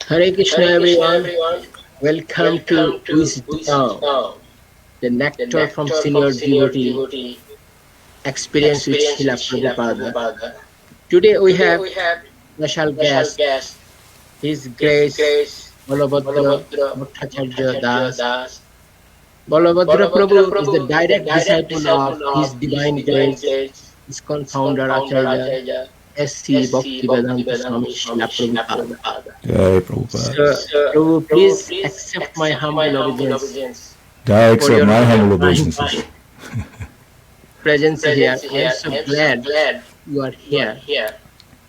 Hare Krishna everyone, welcome to Wisdom, the nectar from senior devotee experience with Srila Prabhupada. Today we have special guest, His Grace Balabhadra Bhattacarya Das. Balabhadra Prabhu is the direct disciple of His Divine Grace, ISKCON founder Acharya S.C. Bhaktivedanta Swami Srila Prabhupada. Jai Prabhupada. So, Prabhu, please accept my humble obeisance Jai for accept your my humble kind obeisances. presence here. I am so glad you are here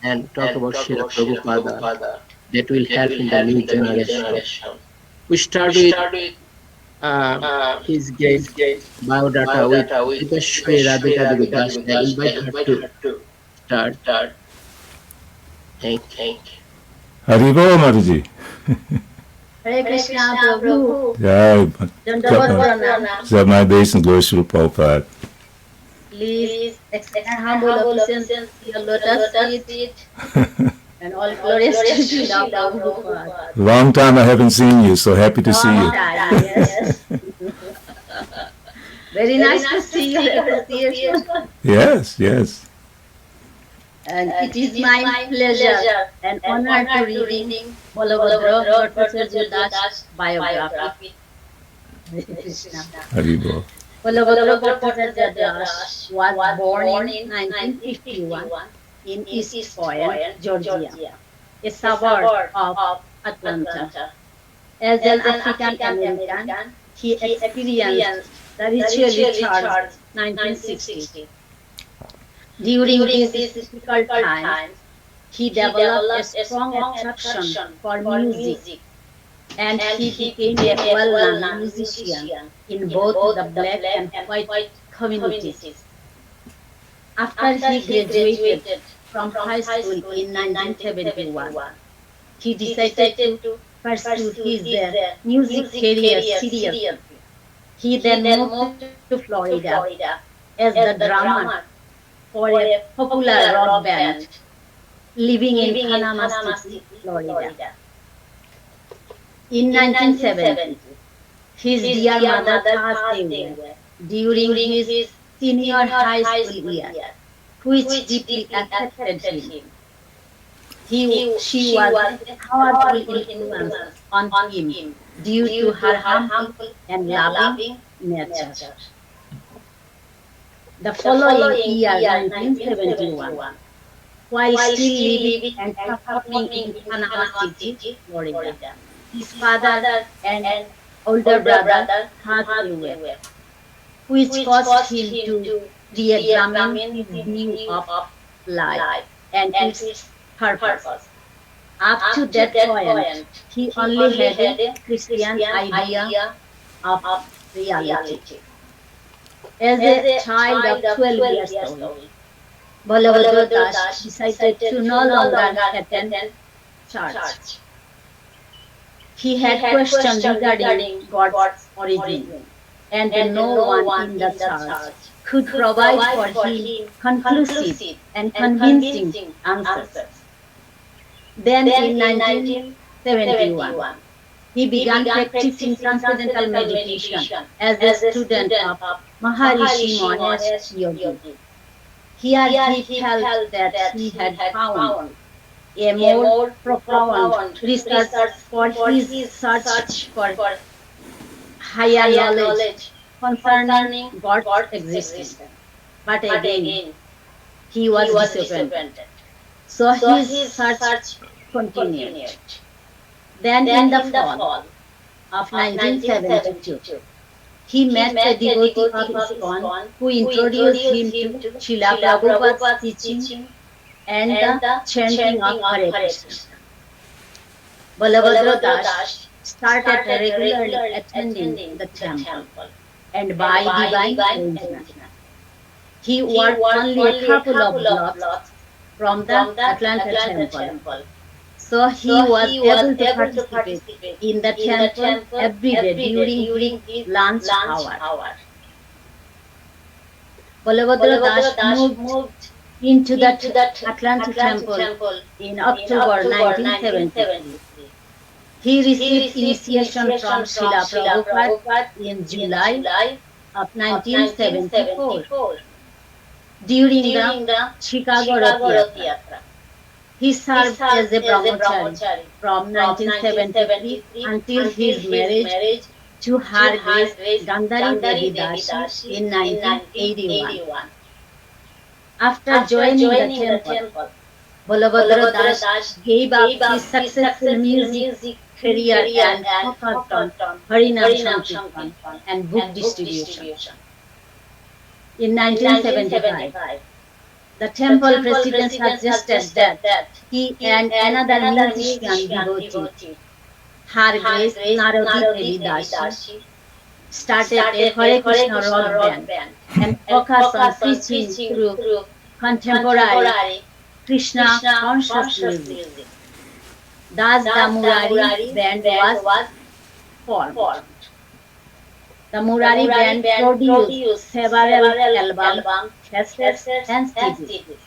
and talk about Srila Prabhupada that will help in the new generation. We start with his great biodata with Dipashwari Radhika Devi Das. I invite her to start. Thank you. Haribo Mataji. Hare Krishna Prabhu, Jai. Dandavat Pranam. Accept my obeisance, glory to Prabhupada. Please extend humble obeisance to your lotus feet and all glorious to Srila Prabhupada. Long time I haven't seen you, so happy to see you. Yes. Very nice to see your appreciation. Yes. And it is my pleasure and honor to reading Balabhadra Bhattacarya Das biography. Hare Krishna. Haribo. Balabhadra Bhattacarya Das was born in 1951 in East Point, Georgia, a suburb of Atlanta. As an African American, he experienced the ritually charged 1960s. During these difficult times, he developed a strong attraction for music, and he became a well-known musician in both the black and white communities. After he graduated from high school in 1971, he decided to pursue his music career seriously. He then moved to Florida as the drummer for a popular rock band, living in Panama City, Florida. In 1970, his dear mother passed away during his senior high school year, which deeply affected him. She was a powerful influence on him due to her humble and loving nature. The following year, 1971, while still living and performing in Panama City, Florida, his father and older brother passed away, which caused him to re-examine his view of life and its purpose. Up to that point, he only had a Christian idea of reality. As a child of 12 years old, Balabhadra Das decided to no longer attend church. He had questions regarding God's origin, and no one in the church could provide for him conclusive and convincing answers. Then in 1971, he began practicing transcendental meditation as a student of Maharishi Mahesh Yogi. Here he felt that he had found a more profound research for his search for higher knowledge concerning God's existence. But again, he was disappointed. So his search continued. Then in the fall of 1972, he met a devotee of ISKCON who introduced him to Srila Prabhupada's teaching and the chanting of Hare Krishna. Balabhadra Das started regularly attending the temple, and by divine arrangement, he walked only a couple of blocks from the Atlanta temple. So he was able to participate in the temple every day during his lunch hour. Balabhadra Das moved into the Atlanta temple in October 1973. He received initiation from Srila Prabhupada in July of 1974 during the Chicago Rath Yatra. He served as a brahmachari from 1973 until his marriage to Her Grace Gandhari Devi Dasi in 1981. After joining the temple, Balabhadra Das gave up his successful music career and focused on Harinam Sankirtan and book distribution. In 1975, the temple president suggested that he and another musician devotee, Her Grace Naradi Devi Dasi, started a Hare Krishna rock band and focused on preaching through contemporary Krishna conscious music. Thus the Murari band was formed. The Murari band produced several albums, cassettes, and CDs.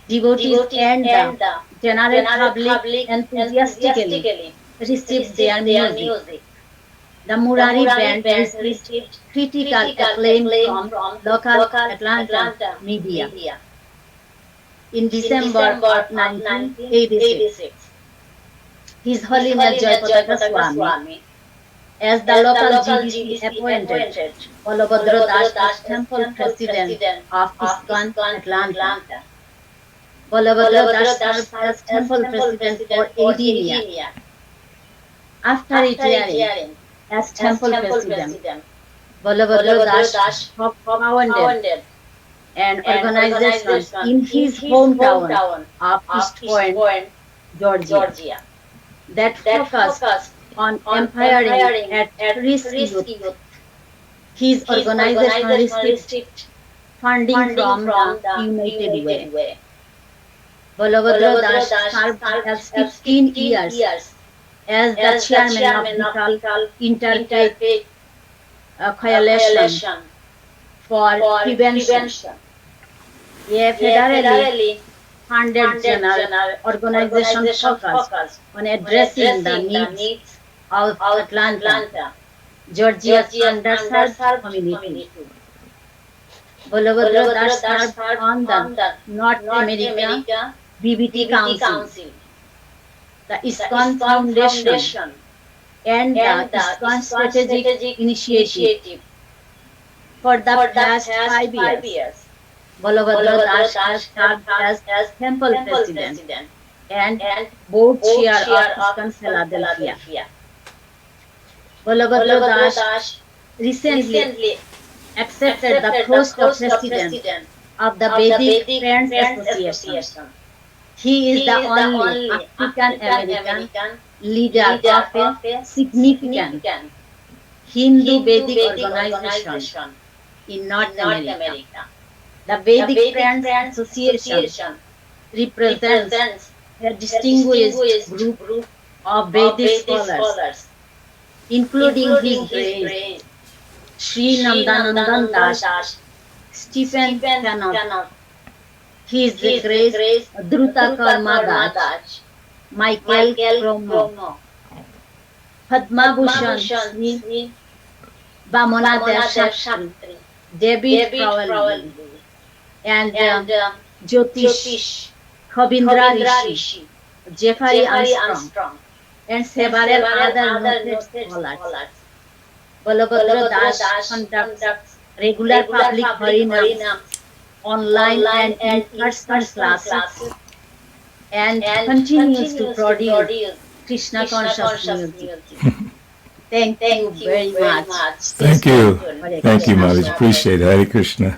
Devotees and the general public enthusiastically received their music. The Murari band received critical acclaim from local Atlanta media. In December of 1986, His Holiness Jayapataka Swami, as the local GBC appointed Balabhadra Das as temple president of ISKCON Atlanta. Balabhadra Das served as temple president for 18 years. After retiring as temple president, Balabhadra Das founded an organization in his hometown of East Point, Georgia, that focused on empowering at-risk youth. His organization received funding from the United Way. Balabhadra Das served as 15 years as the chairman of the Interfaith Coalition for Prevention, a federally funded general organization focused on addressing the needs of Atlanta, Georgia's underserved community. Balabhadra Das served on the North America BBT Council, the ISKCON Foundation, and the ISKCON Strategic Initiative. For the past 5 years, Balabhadra Das has served as temple president and board chair of ISKCON Philadelphia. Balabhadra Das recently accepted the post of president of the Vedic Friends Association. He is the only African American leader of a significant Hindu Vedic organization in North America. The Vedic Friends Association represents a distinguished group of Vedic scholars, including His Grace Sri Nandanandan Das, Stephen Kenneth, His Grace Dhruta Karma Das, Michael Cromo, Padma Bhushan Sri Bamana Shastri, David Crowley, and Jyotish Khavindra Rishi, Jeffrey Armstrong, and several other noted scholars. Balabhadra Das conducts regular public harinams, online and in-person classes, and continues to produce Krishna conscious music. Thank you very much. Thank you. Thank you, Maharaj. Appreciate it. Hare Krishna.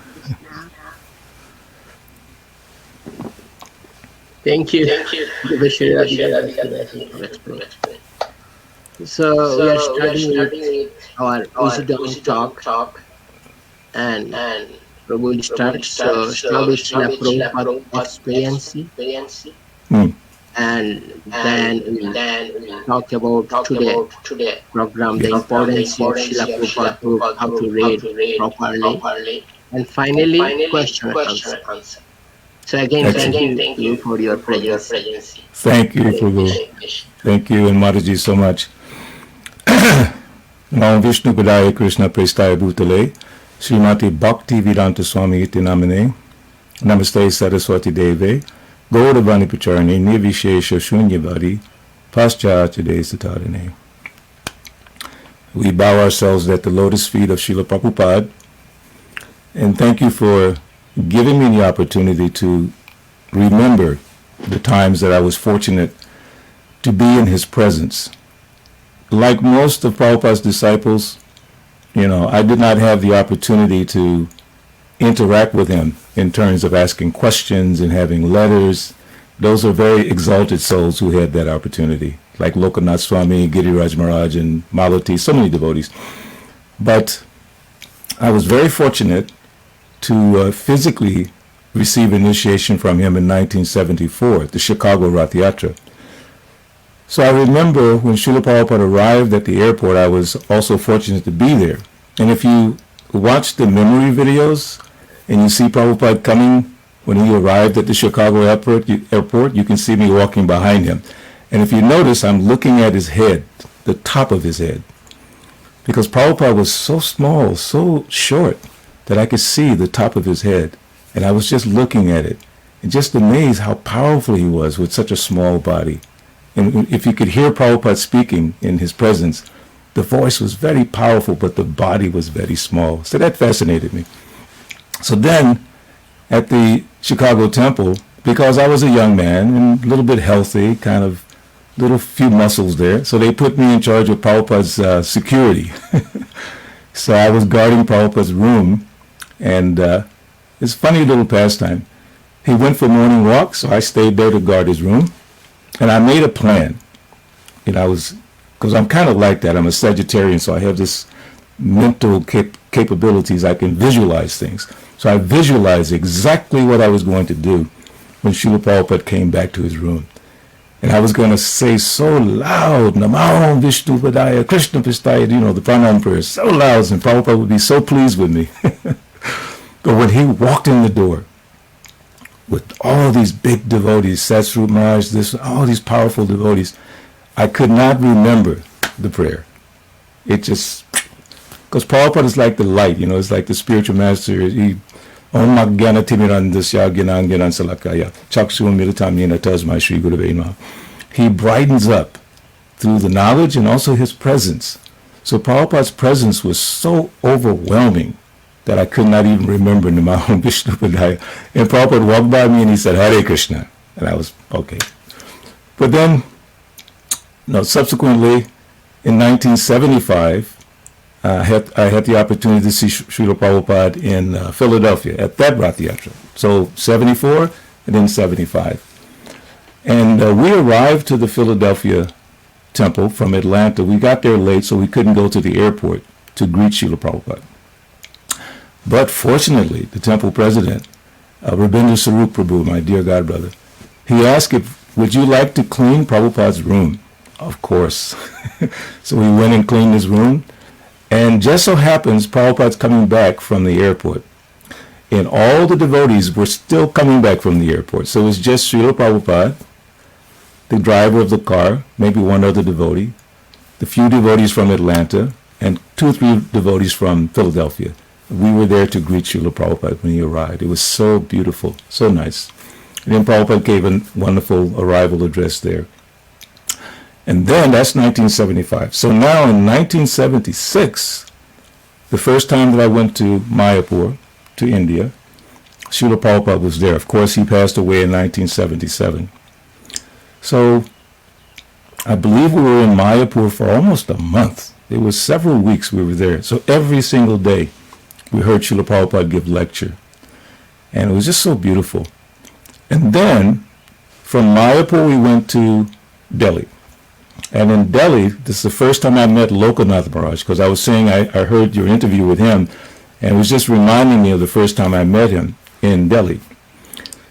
Thank you. So we are starting with our wisdom talk, and Prabhu will start. So start with Srila Prabhupada's experience, and then we'll talk about today program, the importance of Srila Prabhupada, how to read properly, and finally question and answer. So again, thank you for your presence. Thank you, Prabhu. Thank you and Mataji so much. Namo Vishnu Padaya Krishna Prestaya Bhutale Srimati Bhakti Vedanta Swami Iti Namane Namaste Saraswati Deve Gauravani Pacharani Nirvishesha Shunyavadi Paschachade Satarine. We bow ourselves at the lotus feet of Srila Prabhupada and thank you for giving me the opportunity to remember the times that I was fortunate to be in his presence. Like most of Prabhupada's disciples, I did not have the opportunity to interact with him in terms of asking questions and having letters. Those are very exalted souls who had that opportunity, like Lokanath Swami, Giriraj Maharaj, and Malati, so many devotees. But I was very fortunate to physically receive initiation from him in 1974 at the Chicago Rath Yatra. So I remember when Srila Prabhupada arrived at the airport, I was also fortunate to be there. And if you watch the memory videos and you see Prabhupada coming when he arrived at the Chicago airport, you can see me walking behind him. And if you notice, I'm looking at his head, the top of his head. Because Prabhupada was so small, so short, that I could see the top of his head. And I was just looking at it and just amazed how powerful he was with such a small body. And if you could hear Prabhupada speaking in his presence, the voice was very powerful, but the body was very small. So that fascinated me. So then, at the Chicago temple, because I was a young man and a little bit healthy, kind of little few muscles there, so they put me in charge of Prabhupada's security. So I was guarding Prabhupada's room, and it's a funny little pastime. He went for morning walk, so I stayed there to guard his room. And I made a plan. Because I'm kind of like that. I'm a Sagittarian, so I have this mental capabilities. I can visualize things. So I visualized exactly what I was going to do when Srila Prabhupada came back to his room. And I was going to say so loud, Namo Vishnu Padaya Krishna Prestaya, the pranam prayers, so loud, and Prabhupada would be so pleased with me. But when he walked in the door, with all these big devotees, Satsrup Maharaj, all these powerful devotees, I could not remember the prayer. It just, because Prabhupada is like the light, it's like the spiritual master. He, Om Magyana Timirandasya Gyananganan Salakaya Chakshum Miritamyena Tasmai Shri Gurave Namaha. He brightens up through the knowledge and also his presence. So Prabhupada's presence was so overwhelming that I could not even remember Namo Vishnu Padaya. And Prabhupada walked by me and he said, Hare Krishna. And I was, okay. But then, subsequently, in 1975, I had the opportunity to see Srila Prabhupada in Philadelphia at that Rath Yatra. So 74 and then 75. And we arrived to the Philadelphia temple from Atlanta. We got there late, so we couldn't go to the airport to greet Srila Prabhupada. But fortunately, the temple president, Rabindra Sarup Prabhu, my dear godbrother, he asked would you like to clean Prabhupada's room? Of course. So we went and cleaned his room. And just so happens, Prabhupada's coming back from the airport. And all the devotees were still coming back from the airport. So it was just Srila Prabhupada, the driver of the car, maybe one other devotee, the few devotees from Atlanta, and 2 or 3 devotees from Philadelphia. We were there to greet Srila Prabhupada when he arrived. It was so beautiful, so nice. And then Prabhupada gave a wonderful arrival address there. And then that's 1975. So now in 1976, the first time that I went to Mayapur, to India, Srila Prabhupada was there. Of course, he passed away in 1977. So I believe we were in Mayapur for almost a month. It was several weeks we were there. So every single day we heard Srila Prabhupada give lecture. And it was just so beautiful. And then from Mayapur we went to Delhi. And in Delhi, this is the first time I met Lokanath Maharaj, because I was saying I heard your interview with him, and it was just reminding me of the first time I met him in Delhi.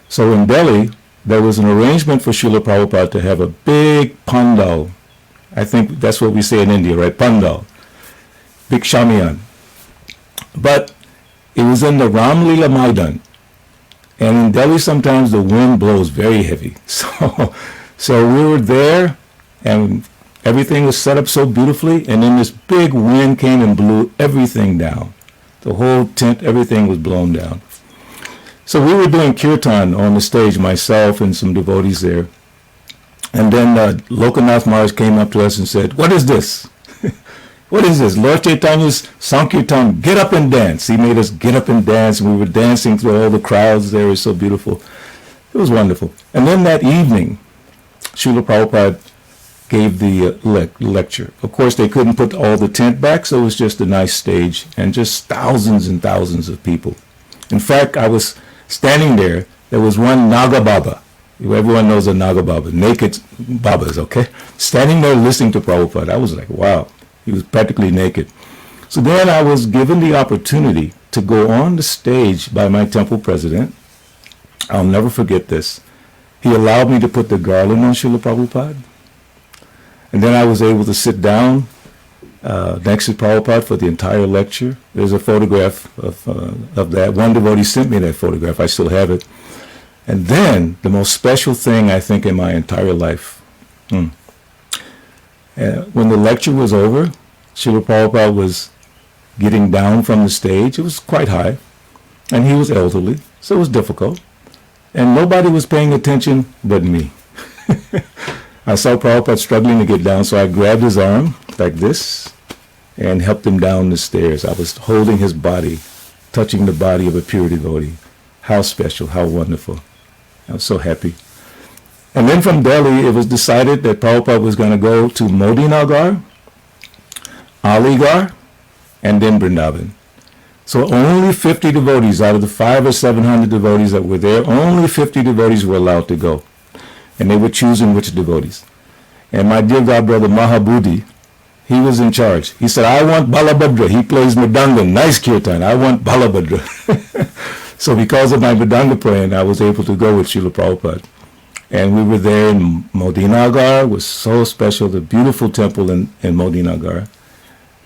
So in Delhi, there was an arrangement for Srila Prabhupada to have a big pandal. I think that's what we say in India, right? Pandal. Big shamiyan. But it was in the Ram Leela Maidan. And in Delhi, sometimes the wind blows very heavy. So we were there, And everything was set up so beautifully, and then this big wind came and blew everything down. The whole tent, everything was blown down. So we were doing kirtan on the stage, myself and some devotees there. And then Lokanath Maharaj came up to us and said, "What is this? What is this? Lord Chaitanya's Sankirtan, get up and dance." He made us get up and dance, and we were dancing through all the crowds there. It was so beautiful. It was wonderful. And then that evening, Srila Prabhupada gave the lecture. Of course, they couldn't put all the tent back, so it was just a nice stage and just thousands and thousands of people. In fact, I was standing there. There was one Naga Baba. Everyone knows a Naga Baba, naked Babas, okay? Standing there listening to Prabhupada. I was like, wow, he was practically naked. So then I was given the opportunity to go on the stage by my temple president. I'll never forget this. He allowed me to put the garland on Srila Prabhupada. And then I was able to sit down next to Prabhupada for the entire lecture. There's a photograph of that. One devotee sent me that photograph. I still have it. And then the most special thing I think in my entire life, when the lecture was over, Srila Prabhupada was getting down from the stage. It was quite high, and he was elderly, so it was difficult. And nobody was paying attention but me. I saw Prabhupada struggling to get down, so I grabbed his arm like this and helped him down the stairs. I was holding his body, touching the body of a pure devotee. How special, how wonderful. I was so happy. And then from Delhi, it was decided that Prabhupada was going to go to Modinagar, Aligarh, and then Vrindavan. So only 50 devotees out of the 500 or 700 devotees that were there, only 50 devotees were allowed to go. And they were choosing which devotees. And my dear godbrother Mahabudhi, he was in charge. He said, "I want Balabhadra. He plays Mridanga, nice kirtan. I want Balabhadra." So because of my Mridanga playing, I was able to go with Srila Prabhupada. And we were there in Modinagar. It was so special, the beautiful temple in Modinagar.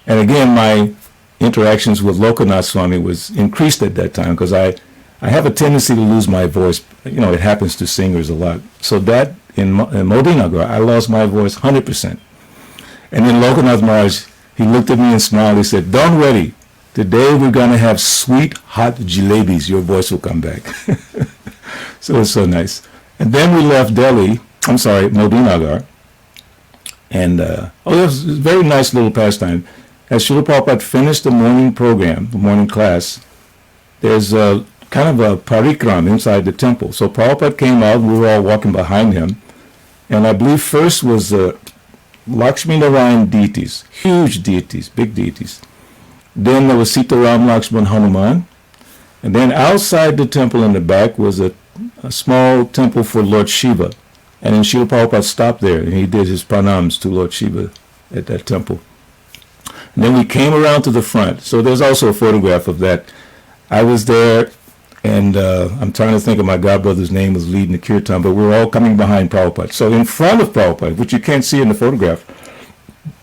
And again, my interactions with Lokanath Swami was increased at that time because I have a tendency to lose my voice. You know, it happens to singers a lot. So that in Modinagar, I lost my voice 100%. And then Lokanath Maharaj, he looked at me and smiled. He said, "Don't worry. Today we're going to have sweet, hot jalebis. Your voice will come back." So it was so nice. And then we left Modinagar. And, it was a very nice little pastime. As Srila Prabhupada finished the morning program, the morning class, there's a kind of a parikram inside the temple. So Prabhupada came out, we were all walking behind him. And I believe first was Lakshmi Narayan deities, huge deities, big deities. Then there was Sitaram, Lakshman, Hanuman. And then outside the temple in the back was a small temple for Lord Shiva. And then Srila Prabhupada stopped there and he did his pranams to Lord Shiva at that temple. And then we came around to the front. So there's also a photograph of that. I was there, and I'm trying to think of my godbrother's name was leading the kirtan, but we were all coming behind Prabhupada. So in front of Prabhupada, which you can't see in the photograph,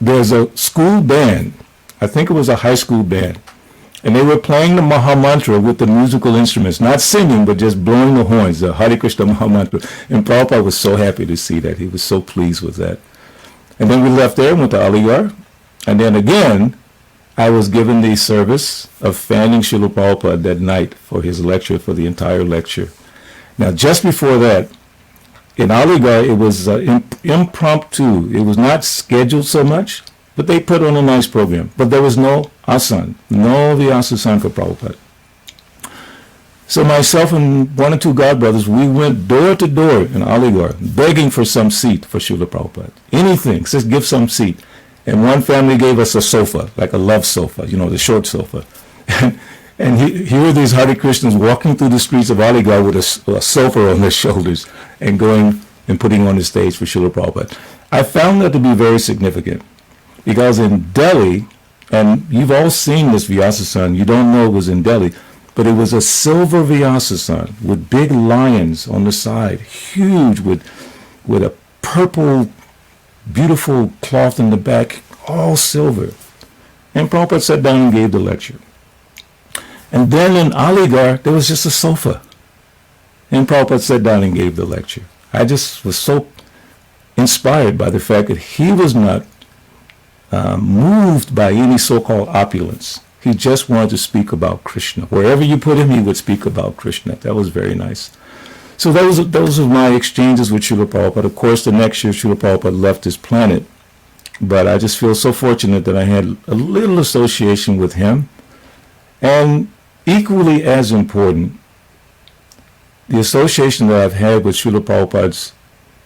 there's a school band. I think it was a high school band. And they were playing the Mahamantra with the musical instruments, not singing, but just blowing the horns, the Hare Krishna Mahamantra. And Prabhupada was so happy to see that. He was so pleased with that. And then we left there and went to Aligarh. And then again, I was given the service of fanning Srila Prabhupada that night for his lecture, for the entire lecture. Now, just before that, in Aligarh, it was impromptu. It was not scheduled so much, but they put on a nice program. But there was no asan, no vyasa for Prabhupada. So myself and one or two godbrothers, we went door to door in Aligarh, begging for some seat for Srila Prabhupada. Anything, just give some seat. And one family gave us a sofa, like a love sofa, you know, the short sofa. And here were these Hare Krishnas walking through the streets of Aligarh with a sofa on their shoulders and going and putting on the stage for Srila Prabhupada. I found that to be very significant because in Delhi, and you've all seen this Vyasasan, you don't know it was in Delhi, but it was a silver Vyasasan with big lions on the side, huge with a purple beautiful cloth in the back, all silver. And Prabhupada sat down and gave the lecture. And then in Aligarh, there was just a sofa. And Prabhupada sat down and gave the lecture. I just was so inspired by the fact that he was not moved by any so-called opulence. He just wanted to speak about Krishna. Wherever you put him, he would speak about Krishna. That was very nice. So those are my exchanges with Srila Prabhupada. Of course, the next year Srila Prabhupada left this planet, but I just feel so fortunate that I had a little association with him. And equally as important, the association that I've had with Srila Prabhupada's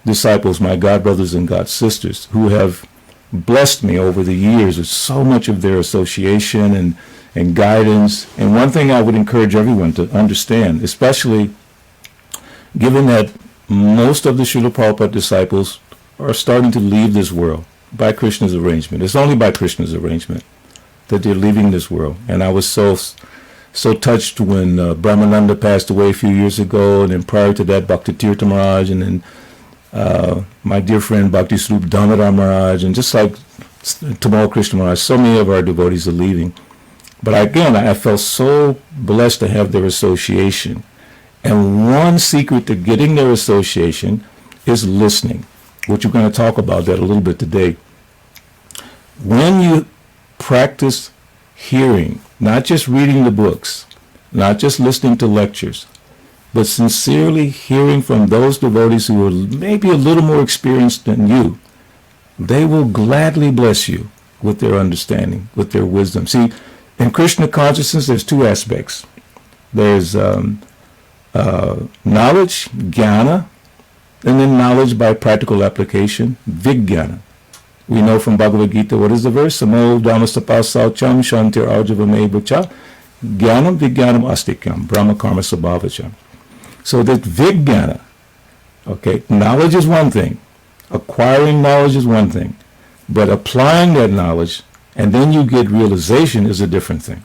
disciples, my god brothers and god sisters, who have blessed me over the years with so much of their association and guidance. And one thing I would encourage everyone to understand, especially given that most of the Srila Prabhupada disciples are starting to leave this world by Krishna's arrangement. It's only by Krishna's arrangement that they're leaving this world. And I was so touched when Brahmananda passed away a few years ago, and then prior to that, Bhattacarya Maharaj, and then my dear friend Bhakti Swarup Damodar Maharaj, and just like Tamal Krishna Maharaj, so many of our devotees are leaving. But again, I felt so blessed to have their association. And one secret to getting their association is listening, which we're going to talk about that a little bit today. When you practice hearing, not just reading the books, not just listening to lectures, but sincerely hearing from those devotees who are maybe a little more experienced than you, they will gladly bless you with their understanding, with their wisdom. See, in Krishna consciousness, there's two aspects. There's knowledge, jnana, and then knowledge by practical application, vijnana. We know from Bhagavad Gita, what is the verse? Samo dhammastapasaucham shantir arjavame jnanam vijnanam astikyam brahma karma sabhavacha. So that vijnana, okay, knowledge is one thing, acquiring knowledge is one thing, but applying that knowledge and then you get realization is a different thing.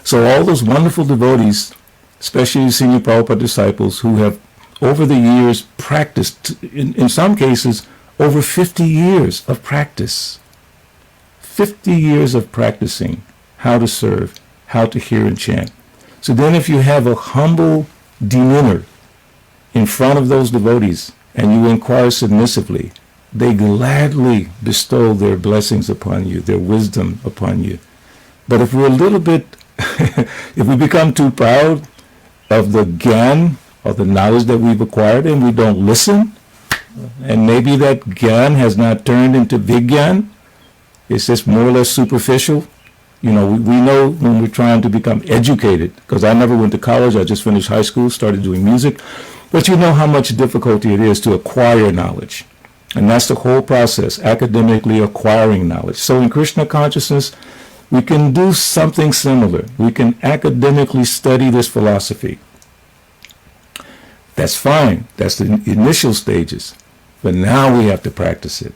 So all those wonderful devotees, especially senior Prabhupada disciples who have over the years practiced, in some cases, over 50 years of practice. 50 years of practicing how to serve, how to hear and chant. So then if you have a humble demeanor in front of those devotees and you inquire submissively, they gladly bestow their blessings upon you, their wisdom upon you. But if we're a little bit, if we become too proud of the gyan, of the knowledge that we've acquired, and we don't listen, and maybe that gyan has not turned into vigyan, it's just more or less superficial. You know, we know when we're trying to become educated, because I never went to college, I just finished high school, started doing music, but you know how much difficulty it is to acquire knowledge. And that's the whole process, academically acquiring knowledge. So in Krishna consciousness, we can do something similar. We can academically study this philosophy. That's fine. That's the initial stages. But now we have to practice it.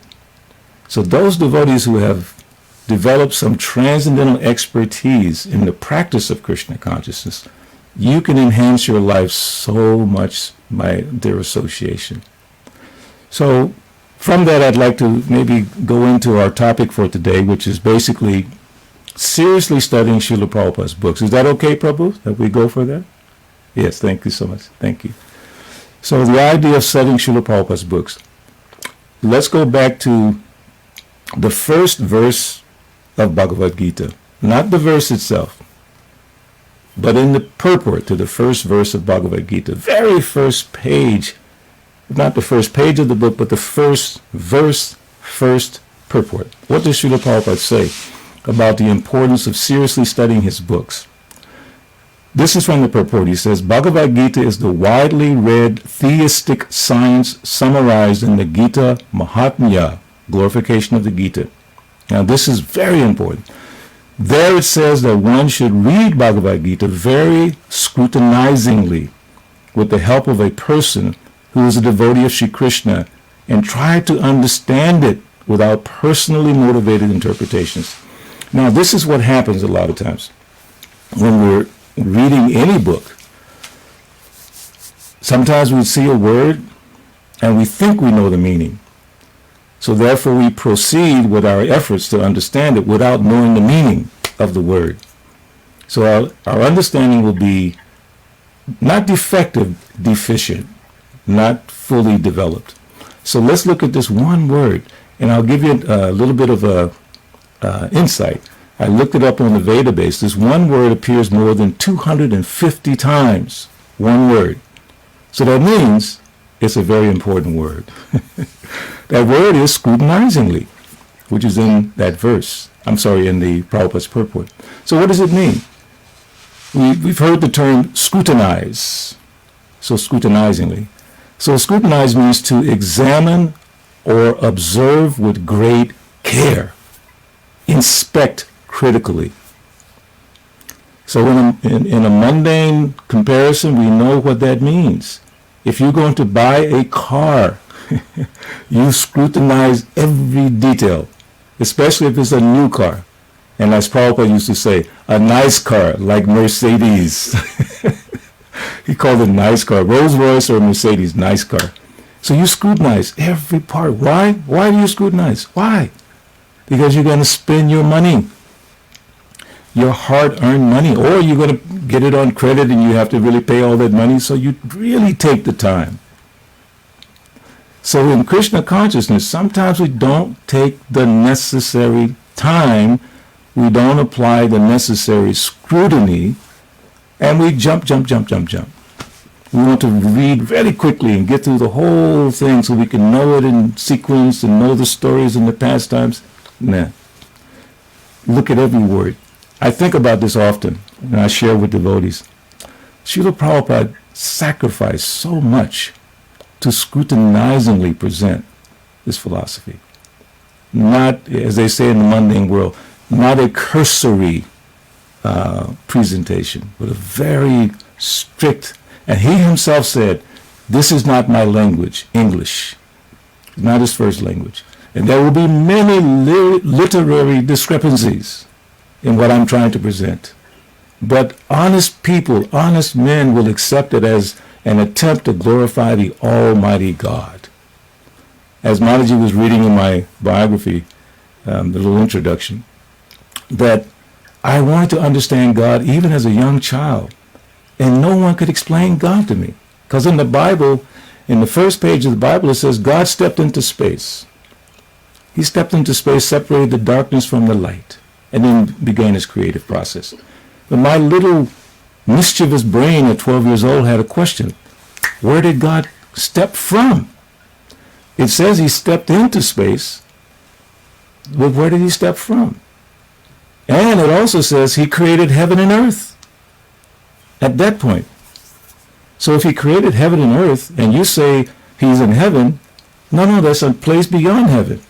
So those devotees who have developed some transcendental expertise in the practice of Krishna consciousness, you can enhance your life so much by their association. So from that, I'd like to maybe go into our topic for today, which is basically seriously studying Srila Prabhupada's books. Is that okay, Prabhu, that we go for that? Yes, thank you so much. Thank you. So the idea of studying Srila Prabhupada's books. Let's go back to the first verse of Bhagavad Gita. Not the verse itself, but in the purport to the first verse of Bhagavad Gita. Very first page, not the first page of the book, but the first verse, first purport. What does Srila Prabhupada say about the importance of seriously studying his books? This is from the purport. He says, Bhagavad Gita is the widely read theistic science summarized in the Gita Mahatmya, glorification of the Gita. Now this is very important. There it says that one should read Bhagavad Gita very scrutinizingly with the help of a person who is a devotee of Sri Krishna and try to understand it without personally motivated interpretations. Now this is what happens a lot of times when we're reading any book. Sometimes we see a word and we think we know the meaning. So therefore we proceed with our efforts to understand it without knowing the meaning of the word. So our understanding will be not defective, deficient, not fully developed. So let's look at this one word, and I'll give you a little bit of a insight. I looked it up on the database. This one word appears more than 250 times. One word. So that means it's a very important word. That word is scrutinizingly, which is in that verse. I'm sorry, in the Prabhupada's purport. So what does it mean? We've heard the term scrutinize. So scrutinizingly. So scrutinize means to examine or observe with great care. Inspect critically. So in a mundane comparison, we know what that means. If you're going to buy a car, you scrutinize every detail, especially if it's a new car. And as Prabhupada used to say, a nice car like Mercedes. He called it nice car. Rolls Royce or Mercedes, nice car. So you scrutinize every part. Why? Why do you scrutinize? Why? Because you're going to spend your money, your hard-earned money, or you're going to get it on credit and you have to really pay all that money, so you really take the time. So in Krishna consciousness, sometimes we don't take the necessary time, we don't apply the necessary scrutiny, and we jump. We want to read very quickly and get through the whole thing so we can know it in sequence and know the stories and the pastimes. Nah. Look at every word. I think about this often, and I share with devotees. Srila Prabhupada sacrificed so much to scrutinizingly present this philosophy. Not, as they say in the mundane world, not a cursory presentation, but a very strict. And he himself said, this is not my language, English. Not his first language. And there will be many literary discrepancies in what I'm trying to present. But honest people, honest men will accept it as an attempt to glorify the Almighty God. As Mataji was reading in my biography, the little introduction, that I wanted to understand God even as a young child. And no one could explain God to me. Because in the Bible, in the first page of the Bible, it says God stepped into space. He stepped into space, separated the darkness from the light, and then began his creative process. But my little mischievous brain at 12 years old had a question. Where did God step from? It says he stepped into space, but where did he step from? And it also says he created heaven and earth at that point. So if he created heaven and earth, and you say he's in heaven, no, that's a place beyond heaven.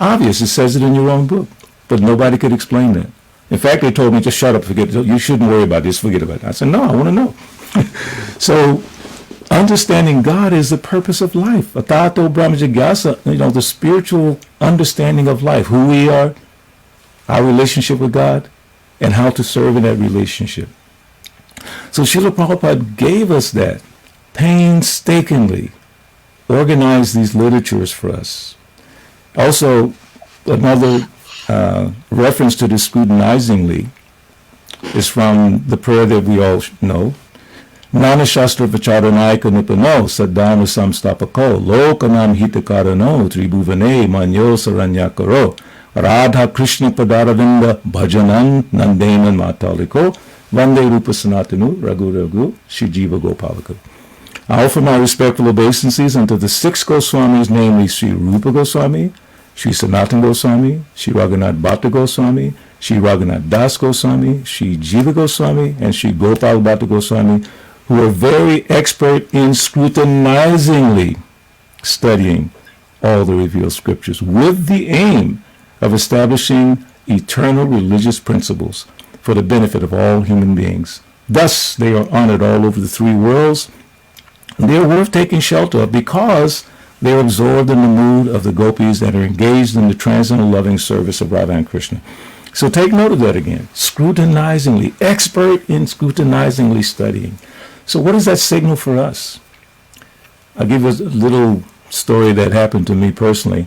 Obvious, it says it in your own book. But nobody could explain that. In fact, they told me, just shut up, forget it. You shouldn't worry about this, forget about it. I said, no, I want to know. So understanding God is the purpose of life. Atato Brahmajigyasa, the spiritual understanding of life, who we are, our relationship with God, and how to serve in that relationship. So Srila Prabhupada gave us that, painstakingly organized these literatures for us. Also, another reference to this scrutinizingly is from the prayer that we all know. Nana Shastra Vacharanayaka Nipano Saddhana Samstapako Lokanam Hitakarano Tribhuvane Manyo Saranyakaro Radha Krishna Padaravinda Bhajanan Nandenan Mataliko Vande Rupa Sanatanu Raghu Shijiva Gopalaka. I offer my respectful obeisances unto the six Goswamis, namely Sri Rupa Goswami, Sri Sanatana Goswami, Sri Raghunath Bhatta Goswami, Sri Raghunath Das Goswami, Sri Jiva Goswami, and Sri Gopal Bhatta Goswami, who are very expert in scrutinizingly studying all the revealed scriptures with the aim of establishing eternal religious principles for the benefit of all human beings. Thus, they are honored all over the three worlds. They are worth taking shelter of because they are absorbed in the mood of the gopis that are engaged in the transcendental loving service of Radha and Krishna. So take note of that again. Scrutinizingly, expert in scrutinizingly studying. So what does that signal for us? I'll give you a little story that happened to me personally.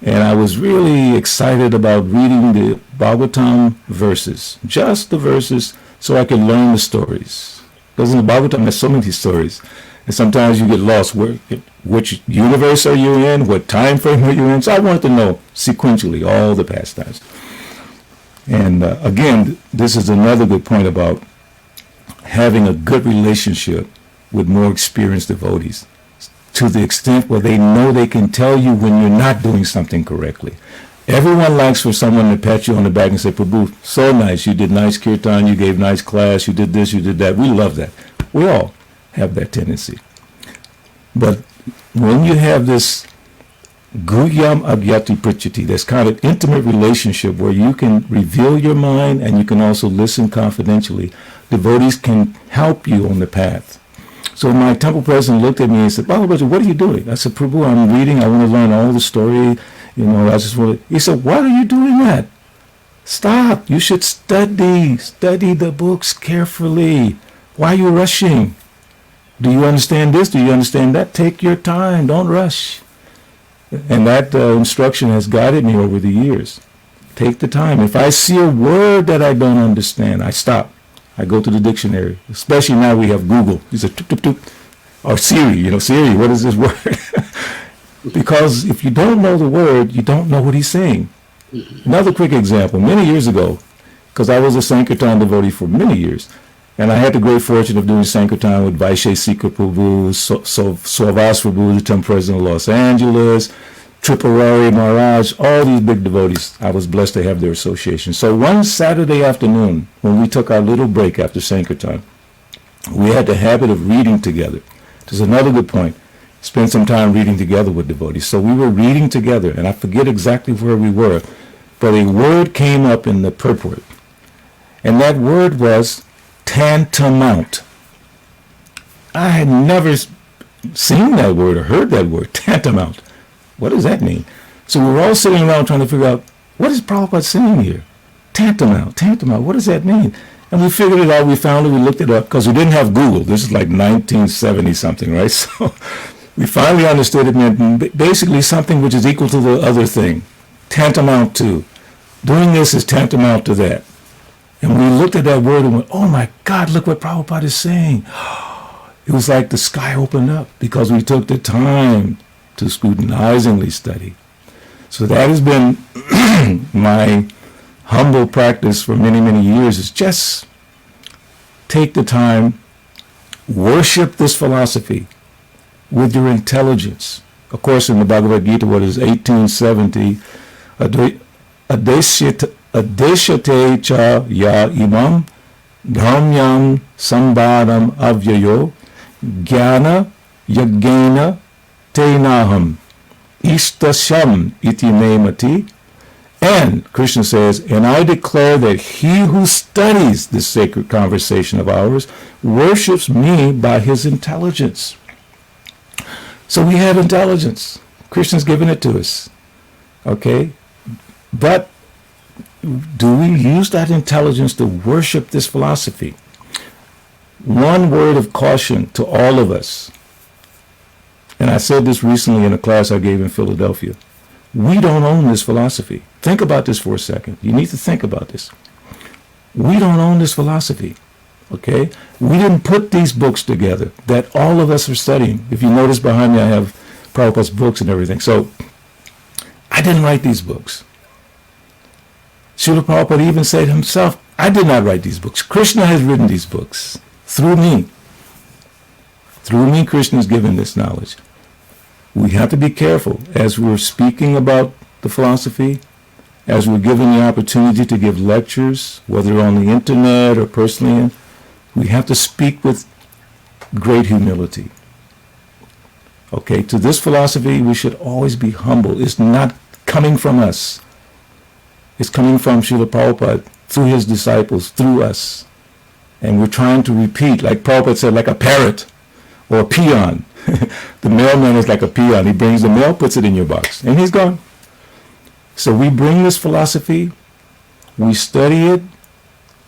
And I was really excited about reading the Bhagavatam verses, just the verses, so I could learn the stories. Because in the Bhagavatam, there's so many stories. And sometimes you get lost. Which universe are you in? What time frame are you in? So I wanted to know sequentially all the pastimes. And again, this is another good point about having a good relationship with more experienced devotees, to the extent where they know they can tell you when you're not doing something correctly. Everyone likes for someone to pat you on the back and say, Prabhu, so nice, you did nice kirtan, you gave nice class, you did this, you did that. We love that. We all have that tendency. But when you have this Guhyam Agyati Prichati, this kind of intimate relationship where you can reveal your mind and you can also listen confidentially, devotees can help you on the path. So my temple president looked at me and said, Balabhadra, what are you doing? I said, Prabhu, I'm reading. I want to learn all the story. I just want to. He said, why are you doing that? Stop. You should study. Study the books carefully. Why are you rushing? Do you understand this? Do you understand that? Take your time. Don't rush. And that instruction has guided me over the years. Take the time. If I see a word that I don't understand, I stop. I go to the dictionary. Especially now we have Google. He said, toop, toop, toop. Or Siri, Siri, what is this word? Because if you don't know the word, you don't know what he's saying. Another quick example. Many years ago, because I was a Sankirtan devotee for many years, and I had the great fortune of doing Sankirtan with Vaishya Sikha Prabhu, Swarvas Prabhu, the temple president of Los Angeles, Tripurari Maharaj, all these big devotees. I was blessed to have their association. So one Saturday afternoon, when we took our little break after Sankirtan, we had the habit of reading together. There's another good point. Spend some time reading together with devotees. So we were reading together, and I forget exactly where we were, but a word came up in the purport. And that word was tantamount. I had never seen that word or heard that word, tantamount. What does that mean? So we were all sitting around trying to figure out, what is Prabhupada saying here? Tantamount, what does that mean? And we figured it out, we found it, we looked it up, because we didn't have Google. This is like 1970 something, right? So we finally understood it meant basically something which is equal to the other thing, tantamount to. Doing this is tantamount to that. And we looked at that word and went, oh my God, look what Prabhupada is saying. It was like the sky opened up because we took the time to scrutinizingly study. So that has been my humble practice for many, many years, is just take the time, worship this philosophy with your intelligence. Of course, in the Bhagavad Gita, what is 1870, adeshate cha ya imam dhamyam sambadam avyayo jnana yajnana tenaham istasham iti memati. And Krishna says, and I declare that he who studies this sacred conversation of ours worships me by his intelligence. So we have intelligence. Krishna's given it to us. Okay? But do we use that intelligence to worship this philosophy? One word of caution to all of us, and I said this recently in a class I gave in Philadelphia. We don't own this philosophy. Think about this for a second. You need to think about this. We don't own this philosophy. Okay? We didn't put these books together that all of us are studying. If you notice behind me, I have Prabhupada's books and everything. So I didn't write these books. Srila Prabhupada even said himself, I did not write these books. Krishna has written these books through me. Through me, Krishna has given this knowledge. We have to be careful as we're speaking about the philosophy, as we're given the opportunity to give lectures, whether on the internet or personally. We have to speak with great humility. Okay, to this philosophy, we should always be humble. It's not coming from us. It's coming from Srila Prabhupada, through his disciples, through us. And we're trying to repeat, like Prabhupada said, like a parrot or a peon. The mailman is like a peon. He brings the mail, puts it in your box, and he's gone. So we bring this philosophy, we study it,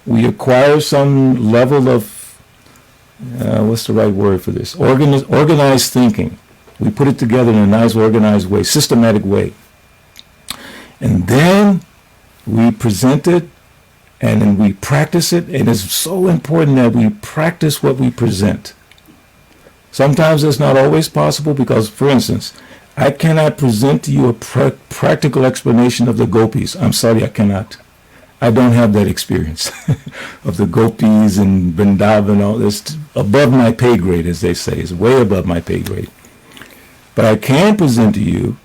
we acquire some level of, what's the right word for this? Organized thinking. We put it together in a nice organized way, systematic way. And then we present it, and then we practice it, and it's so important that we practice what we present. Sometimes it's not always possible because, for instance, I cannot present to you a practical explanation of the gopis. I'm sorry, I cannot. I don't have that experience of the gopis and Vrindavan. All this above my pay grade, as they say. It's way above my pay grade. But I can present to you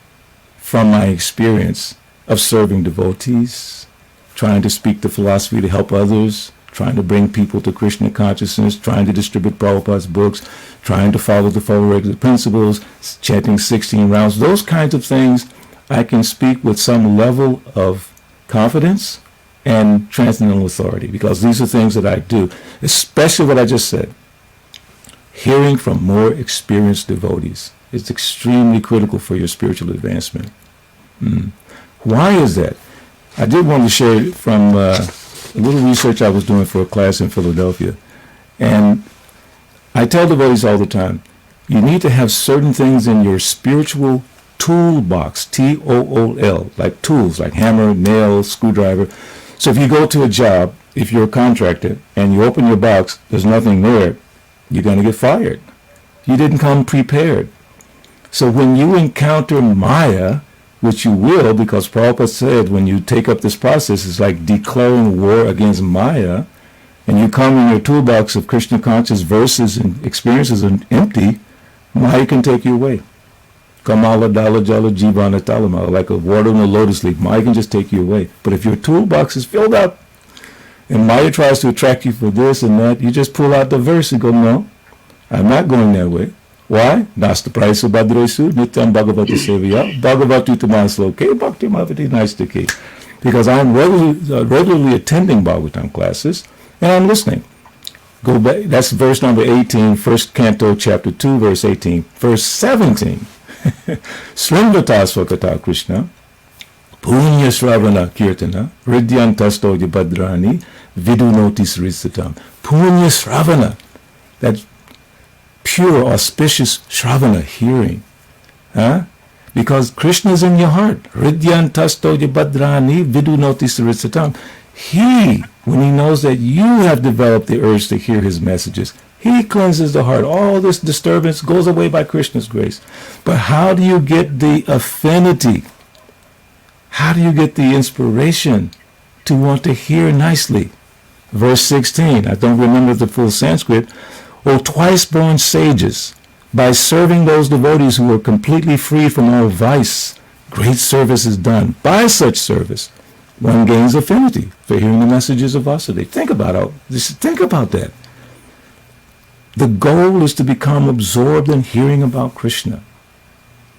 from my experience of serving devotees, trying to speak the philosophy to help others, trying to bring people to Krishna consciousness, trying to distribute Prabhupada's books, trying to follow the Four Regular Principles, chanting 16 rounds. Those kinds of things I can speak with some level of confidence and transcendental authority, because these are things that I do, especially what I just said. Hearing from more experienced devotees is extremely critical for your spiritual advancement. Why is that? I did want to share from a little research I was doing for a class in Philadelphia. And I tell devotees all the time, you need to have certain things in your spiritual toolbox, T-O-O-L, like tools, like hammer, nail, screwdriver. So if you go to a job, if you're a contractor, and you open your box, there's nothing there, you're going to get fired. You didn't come prepared. So when you encounter Maya, which you will, because Prabhupada said when you take up this process, it's like declaring war against Maya, and you come in your toolbox of Krishna conscious verses and experiences are empty, Maya can take you away. Kamala Dala Jala Jivana Talamala, like a water in a lotus leaf. Maya can just take you away. But if your toolbox is filled up, and Maya tries to attract you for this and that, you just pull out the verse and go, no, I'm not going that way. Why? Nasta Praisa Badresu, Nityam Bhagavata Sevaya, Bhagavati Tamasloke, Bhakti Mavati Naistake. Because I'm regularly attending Bhagavatam classes, and I'm listening. Go back, that's verse number 18, first canto, chapter 2, verse 18. Verse 17. Srimvata Swakata Krishna, Punya Shravana Kirtana, Ridyantasto Yabhadrani, Vidunotis Risatam. Punya Shravana, that pure, auspicious Shravana, hearing. Huh? Because Krishna is in your heart. Ridyantasto Yabhadrani, Vidunotis Risatam. He, when he knows that you have developed the urge to hear his messages, he cleanses the heart. All this disturbance goes away by Krishna's grace. But how do you get the affinity? How do you get the inspiration to want to hear nicely? Verse 16, I don't remember the full Sanskrit. O twice born sages, by serving those devotees who are completely free from all vice, great service is done. By such service, one gains affinity for hearing the messages of Vasudeva. Think about that. The goal is to become absorbed in hearing about Krishna.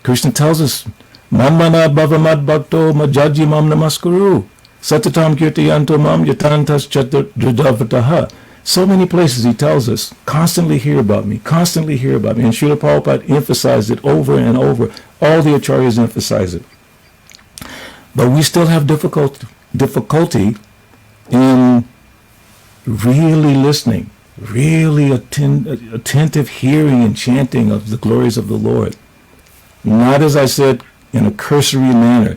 Krishna tells us, Mamana bhavamad bhakto majaji mam namaskuru. Satatam kirtayanto mam yatantas chaturdavataha. So many places he tells us, constantly hear about me, constantly hear about me. And Srila Prabhupada emphasized it over and over. All the acharyas emphasize it. But we still have difficulty in really listening, really attentive hearing and chanting of the glories of the Lord. Not, as I said, in a cursory manner,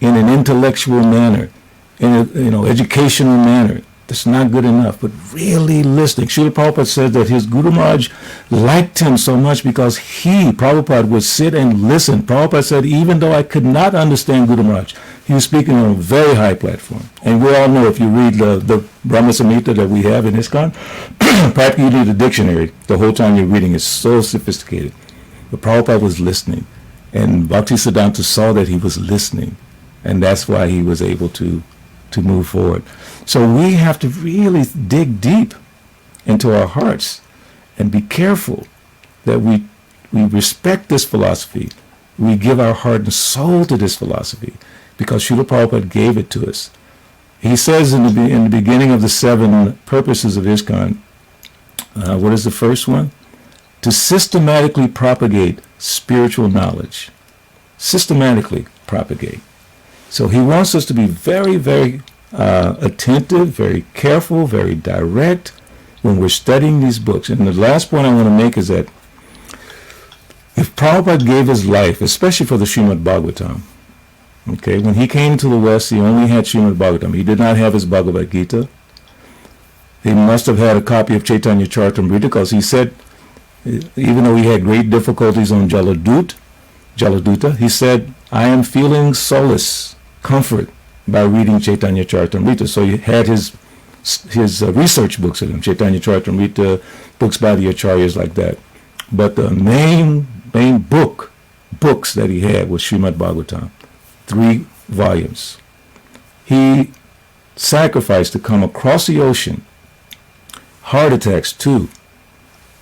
in an intellectual manner, in a educational manner. That's not good enough, but really listening. Srila Prabhupada said that his Guru Maharaj liked him so much because Prabhupada, would sit and listen. Prabhupada said, even though I could not understand Guru Maharaj, he was speaking on a very high platform. And we all know, if you read the Brahma Samhita that we have in ISKCON, practically you need a dictionary the whole time you're reading. It's so sophisticated. But Prabhupada was listening. And Bhaktisiddhanta saw that he was listening. And that's why he was able to move forward. So we have to really dig deep into our hearts and be careful that we respect this philosophy. We give our heart and soul to this philosophy because Srila Prabhupada gave it to us. He says in the beginning of the 7 purposes of ISKCON, what is the first one? To systematically propagate spiritual knowledge. Systematically propagate. So he wants us to be very, very attentive, very careful, very direct when we're studying these books. And the last point I want to make is that if Prabhupada gave his life, especially for the Srimad Bhagavatam, okay, when he came to the West, he only had Srimad Bhagavatam. He did not have his Bhagavad Gita. He must have had a copy of Chaitanya Charitamrita because he said Even though he had great difficulties on Jaladuta, he said, I am feeling solace, comfort, by reading Chaitanya Charitamrita. So he had his research books with him, Chaitanya Charitamrita, books by the acharyas like that. But the main books that he had was Srimad Bhagavatam, 3 volumes. He sacrificed to come across the ocean, heart attacks too,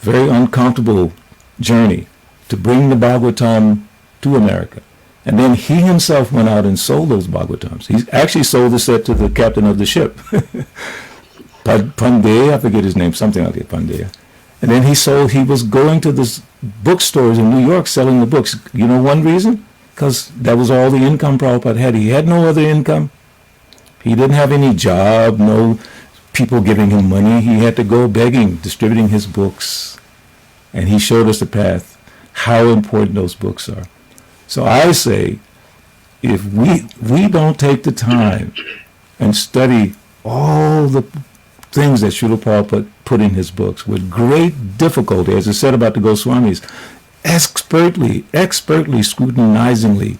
very uncomfortable journey to bring the Bhagavatam to America. And then he himself went out and sold those Bhagavatams. He actually sold the set to the captain of the ship. Pandey, I forget his name, something like that, Pandey. And then he was going to the bookstores in New York selling the books. You know one reason? Because that was all the income Prabhupada had. He had no other income. He didn't have any job, no people giving him money. He had to go begging, distributing his books. And he showed us the path, how important those books are. So I say, if we don't take the time and study all the things that Srila Prabhupada put in his books with great difficulty, as I said about the Goswamis, expertly, scrutinizingly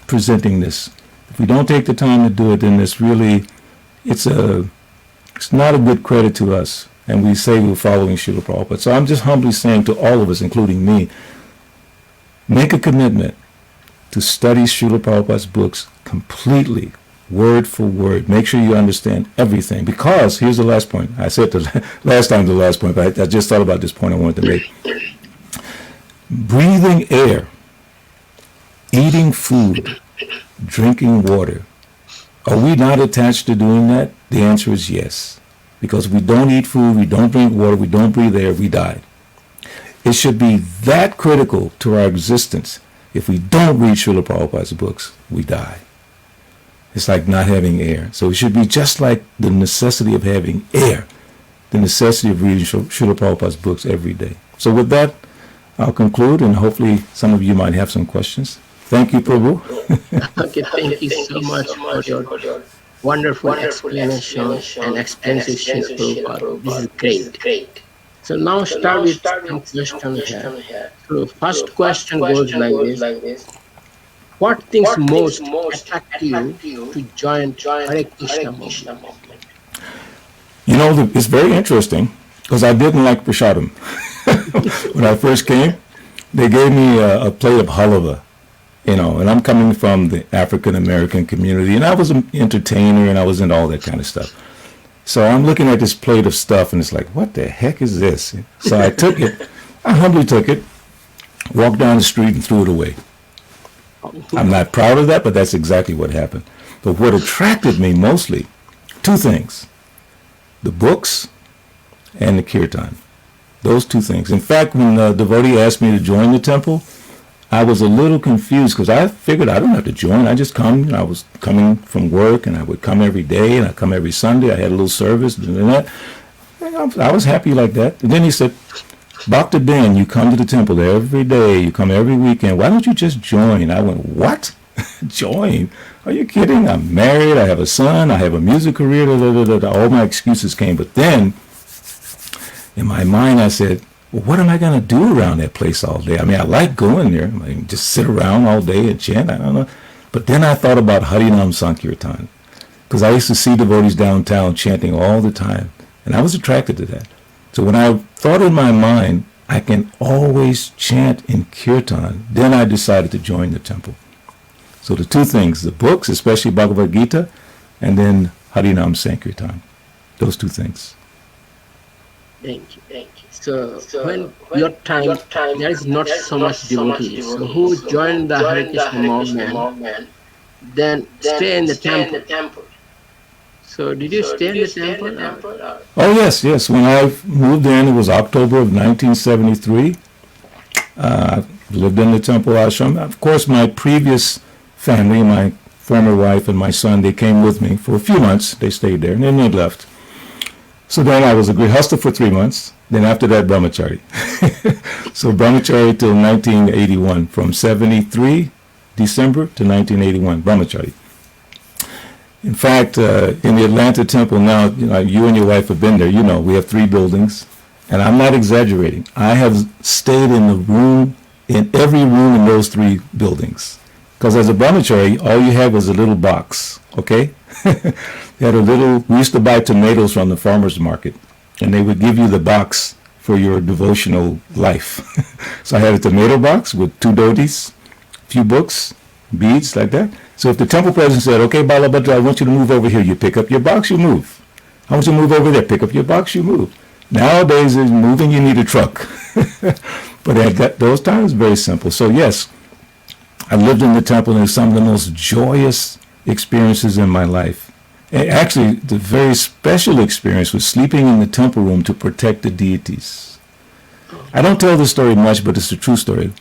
presenting this. If we don't take the time to do it, then it's not a good credit to us. And we say we're following Srila Prabhupada. So I'm just humbly saying to all of us, including me, make a commitment to study Srila Prabhupada's books completely, word for word. Make sure you understand everything. Because, here's the last point. I said last point, but I just thought about this point I wanted to make. Breathing air, eating food, drinking water. Are we not attached to doing that? The answer is yes. Because we don't eat food, we don't drink water, we don't breathe air, we die. It should be that critical to our existence. If we don't read Srila Prabhupada's books, we die. It's like not having air. So it should be just like the necessity of having air, the necessity of reading Srila Prabhupada's books every day. So with that, I'll conclude, and hopefully some of you might have some questions. Thank you, Prabhu. Okay, thank you so much for your wonderful explanation and expensive Srila Prabhupada. This is great. So now start with some questions here. So first question goes like this. What things most attract you to join Hare Krishna movement? You know, it's very interesting, because I didn't like prasadam. When I first came, they gave me a plate of halava, and I'm coming from the African American community, and I was an entertainer, and I was into all that kind of stuff. So I'm looking at this plate of stuff, and it's like, what the heck is this? So I took it. I humbly took it, walked down the street, and threw it away. I'm not proud of that, but that's exactly what happened. But what attracted me mostly, 2 things. The books and the kirtan. Those 2 things. In fact, when the devotee asked me to join the temple, I was a little confused, because I figured I don't have to join. I just come. I was coming from work, and I would come every day, and I come every Sunday. I had a little service, and that. I was happy like that. And then he said, Bhakta Ben, you come to the temple every day. You come every weekend. Why don't you just join? I went, what? Join? Are you kidding? I'm married. I have a son. I have a music career. All my excuses came. But then, in my mind, I said, well, what am I going to do around that place all day? I mean, I like going there. I mean, just sit around all day and chant. I don't know. But then I thought about Harinam Sankirtan, because I used to see devotees downtown chanting all the time, and I was attracted to that. So when I thought in my mind, I can always chant in kirtan, then I decided to join the temple. So the 2 things, the books, especially Bhagavad Gita, and then Harinam Sankirtan. Those 2 things. Thank you. So when your time, there is not so much devotees. So who joined the Hare Krishna movement, then stay in the temple. So did you stay in the temple? Oh, yes. When I moved in, it was October of 1973. I lived in the temple ashram. Of course, my previous family, my former wife and my son, they came with me for a few months. They stayed there, and then they left. So then I was a grihastha for 3 months. Then after that, brahmachari. So brahmachari till 1981, from 73 December to 1981, brahmachari. In fact, in the Atlanta temple now, you and your wife have been there. We have 3 buildings, And I'm not exaggerating. I have stayed in every room in those three buildings. Because as a brahmachari, all you had was a little box, okay? You had we used to buy tomatoes from the farmer's market, and they would give you the box for your devotional life. So I had a tomato box with 2 dhotis, a few books, beads, like that. So if the temple president said, okay, Balabhadra, I want you to move over here, you pick up your box, you move. I want you to move over there, pick up your box, you move. Nowadays, in moving, you need a truck. But at those times, very simple. So yes, I lived in the temple, and it was some of the most joyous experiences in my life. And actually, the very special experience was sleeping in the temple room to protect the deities. I don't tell this story much, but it's a true story.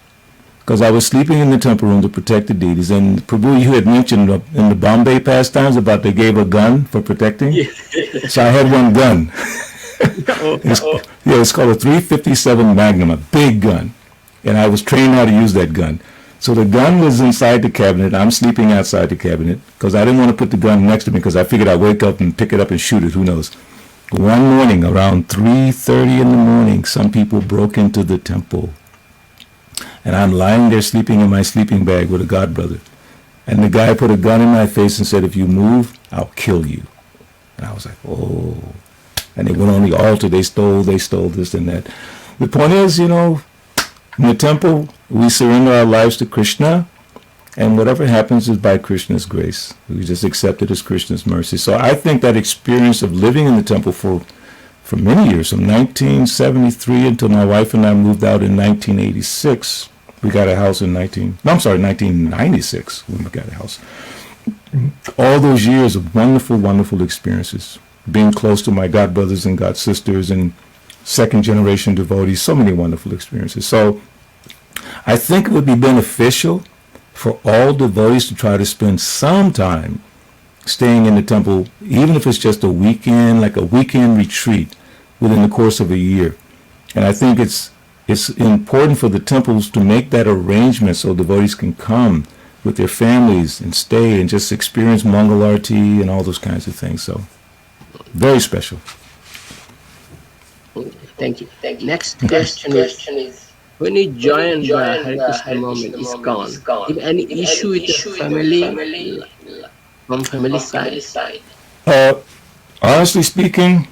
Because I was sleeping in the temple room to protect the deities. And Prabhu, you had mentioned in the Bombay pastimes about they gave a gun for protecting. Yeah. So I had one gun. It's called a 357 Magnum, a big gun. And I was trained how to use that gun. So the gun was inside the cabinet. I'm sleeping outside the cabinet because I didn't want to put the gun next to me because I figured I'd wake up and pick it up and shoot it. Who knows? One morning, around 3:30 in the morning, some people broke into the temple. And I'm lying there sleeping in my sleeping bag with a godbrother. And the guy put a gun in my face and said, if you move, I'll kill you. And I was like, oh. And they went on the altar. They stole this and that. The point is, in the temple, we surrender our lives to Krishna, and whatever happens is by Krishna's grace. We just accept it as Krishna's mercy. So I think that experience of living in the temple for many years, from 1973 until my wife and I moved out in 1986. We got a house in 1996 when we got a house. All those years of wonderful, wonderful experiences. Being close to my godbrothers and godsisters and second generation devotees, so many wonderful experiences. So I think it would be beneficial for all devotees to try to spend some time staying in the temple, even if it's just a weekend, like a weekend retreat within the course of a year. And I think it's important for the temples to make that arrangement so devotees can come with their families and stay and just experience Mangalarti and all those kinds of things. So very special. Thank you. Next question is, when you join the Hare Krishna movement, ISKCON, if any issue with the family, from family side? Honestly speaking,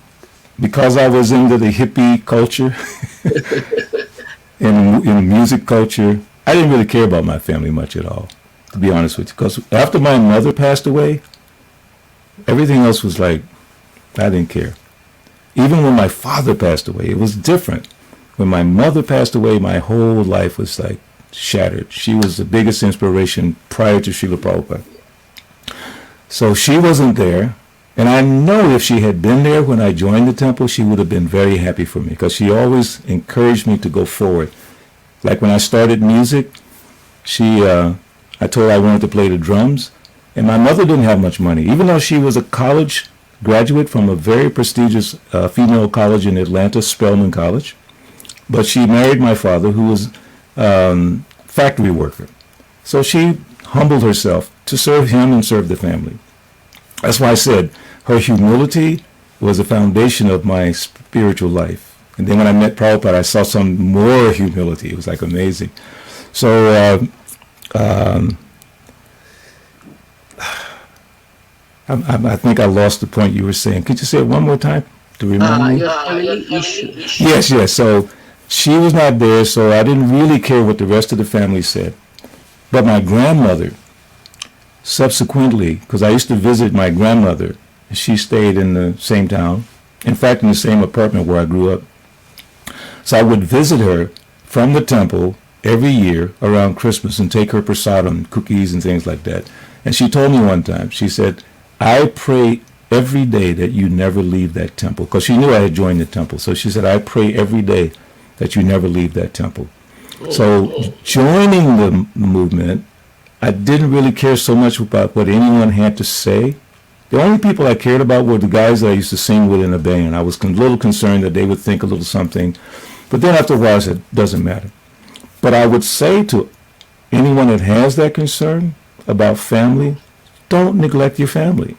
because I was into the hippie culture and in music culture, I didn't really care about my family much at all, to be honest with you. Because after my mother passed away, everything else was like, I didn't care. Even when my father passed away, it was different. When my mother passed away, my whole life was like shattered. She was the biggest inspiration prior to Srila Prabhupada. So she wasn't there. And I know if she had been there when I joined the temple, she would have been very happy for me because she always encouraged me to go forward. Like when I started music, I told her I wanted to play the drums. And my mother didn't have much money. Even though she was a college graduate from a very prestigious female college in Atlanta, Spelman College. But she married my father, who was factory worker. So she humbled herself to serve him and serve the family. That's why I said her humility was the foundation of my spiritual life. And then when I met Prabhupada, I saw some more humility. It was like amazing. So I think I lost the point you were saying. Could you say it one more time to remind me? Your family issue. Yes. So she was not there, so I didn't really care what the rest of the family said. But my grandmother, subsequently, because I used to visit my grandmother, she stayed in the same town, in fact, in the same apartment where I grew up. So I would visit her from the temple every year around Christmas and take her prasadam, cookies and things like that. And she told me one time, she said, I pray every day that you never leave that temple. Because she knew I had joined the temple. So she said, I pray every day that you never leave that temple. So joining the movement, I didn't really care so much about what anyone had to say. The only people I cared about were the guys that I used to sing with in the band. I was a little concerned that they would think a little something. But then after a while I said, doesn't matter. But I would say to anyone that has that concern about family, don't neglect your family.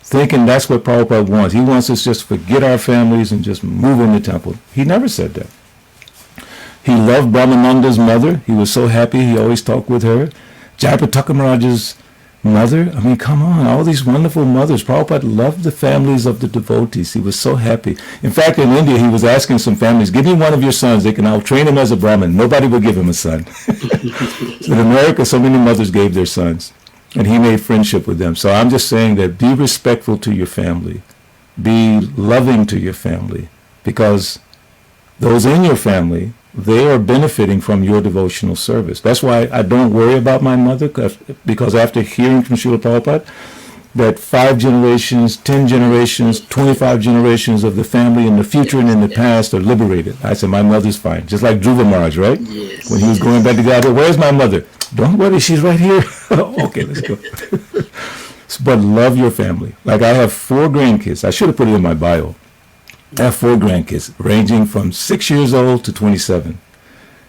thinking that's what Prabhupada wants. He wants us just to forget our families and just move in the temple. He never said that. He loved Brahmananda's mother. He was so happy. He always talked with her. Jayapataka Maharaj's mother. I mean, come on, all these wonderful mothers. Prabhupada loved the families of the devotees. He was so happy. In fact, in India, he was asking some families, give me one of your sons. I'll train him as a Brahmin. Nobody would give him a son. So in America, so many mothers gave their sons. And he made friendship with them. So I'm just saying that be respectful to your family. Be loving to your family. Because those in your family, they are benefiting from your devotional service. That's why I don't worry about my mother, because after hearing from Srila Prabhupada that 5 generations, 10 generations, 25 generations of the family in the future and in the past are liberated. I said, my mother's fine. Just like Dhruva Maharaj, right? Yes. When he was going back to God, where's my mother? Don't worry, she's right here. Okay, let's go. But love your family. Like I have 4 grandkids. I should have put it in my bio. I have 4 grandkids, ranging from 6 years old to 27.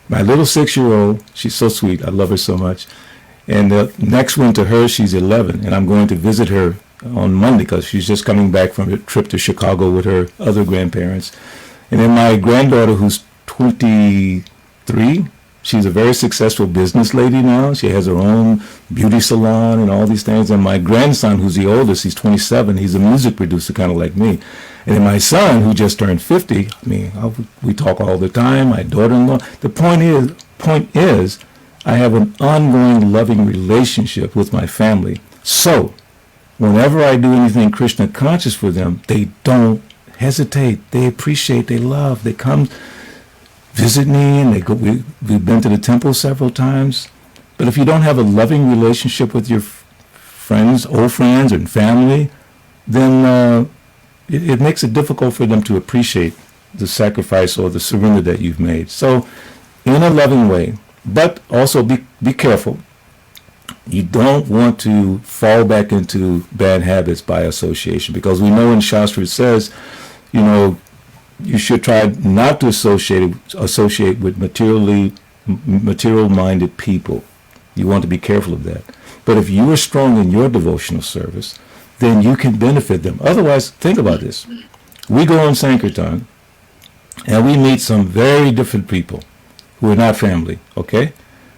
My little 6-year-old, she's so sweet. I love her so much. And the next one to her, she's 11. And I'm going to visit her on Monday because she's just coming back from a trip to Chicago with her other grandparents. And then my granddaughter, who's 23, she's a very successful business lady now. She has her own beauty salon and all these things. And my grandson, who's the oldest, he's 27. He's a music producer, kind of like me. And then my son, who just turned 50, we talk all the time, my daughter-in-law. The point is, I have an ongoing loving relationship with my family. So, whenever I do anything Krishna conscious for them, they don't hesitate. They appreciate, they love. They come visit me, and they go. We've been to the temple several times. But if you don't have a loving relationship with your friends, old friends and family, then it makes it difficult for them to appreciate the sacrifice or the surrender that you've made. So, in a loving way, but also be careful. You don't want to fall back into bad habits by association, because we know in Shastra it says, you should try not to associate with material-minded people. You want to be careful of that. But if you are strong in your devotional service, then you can benefit them. Otherwise, think about this. We go on Sankirtan, and we meet some very different people who are not family, okay?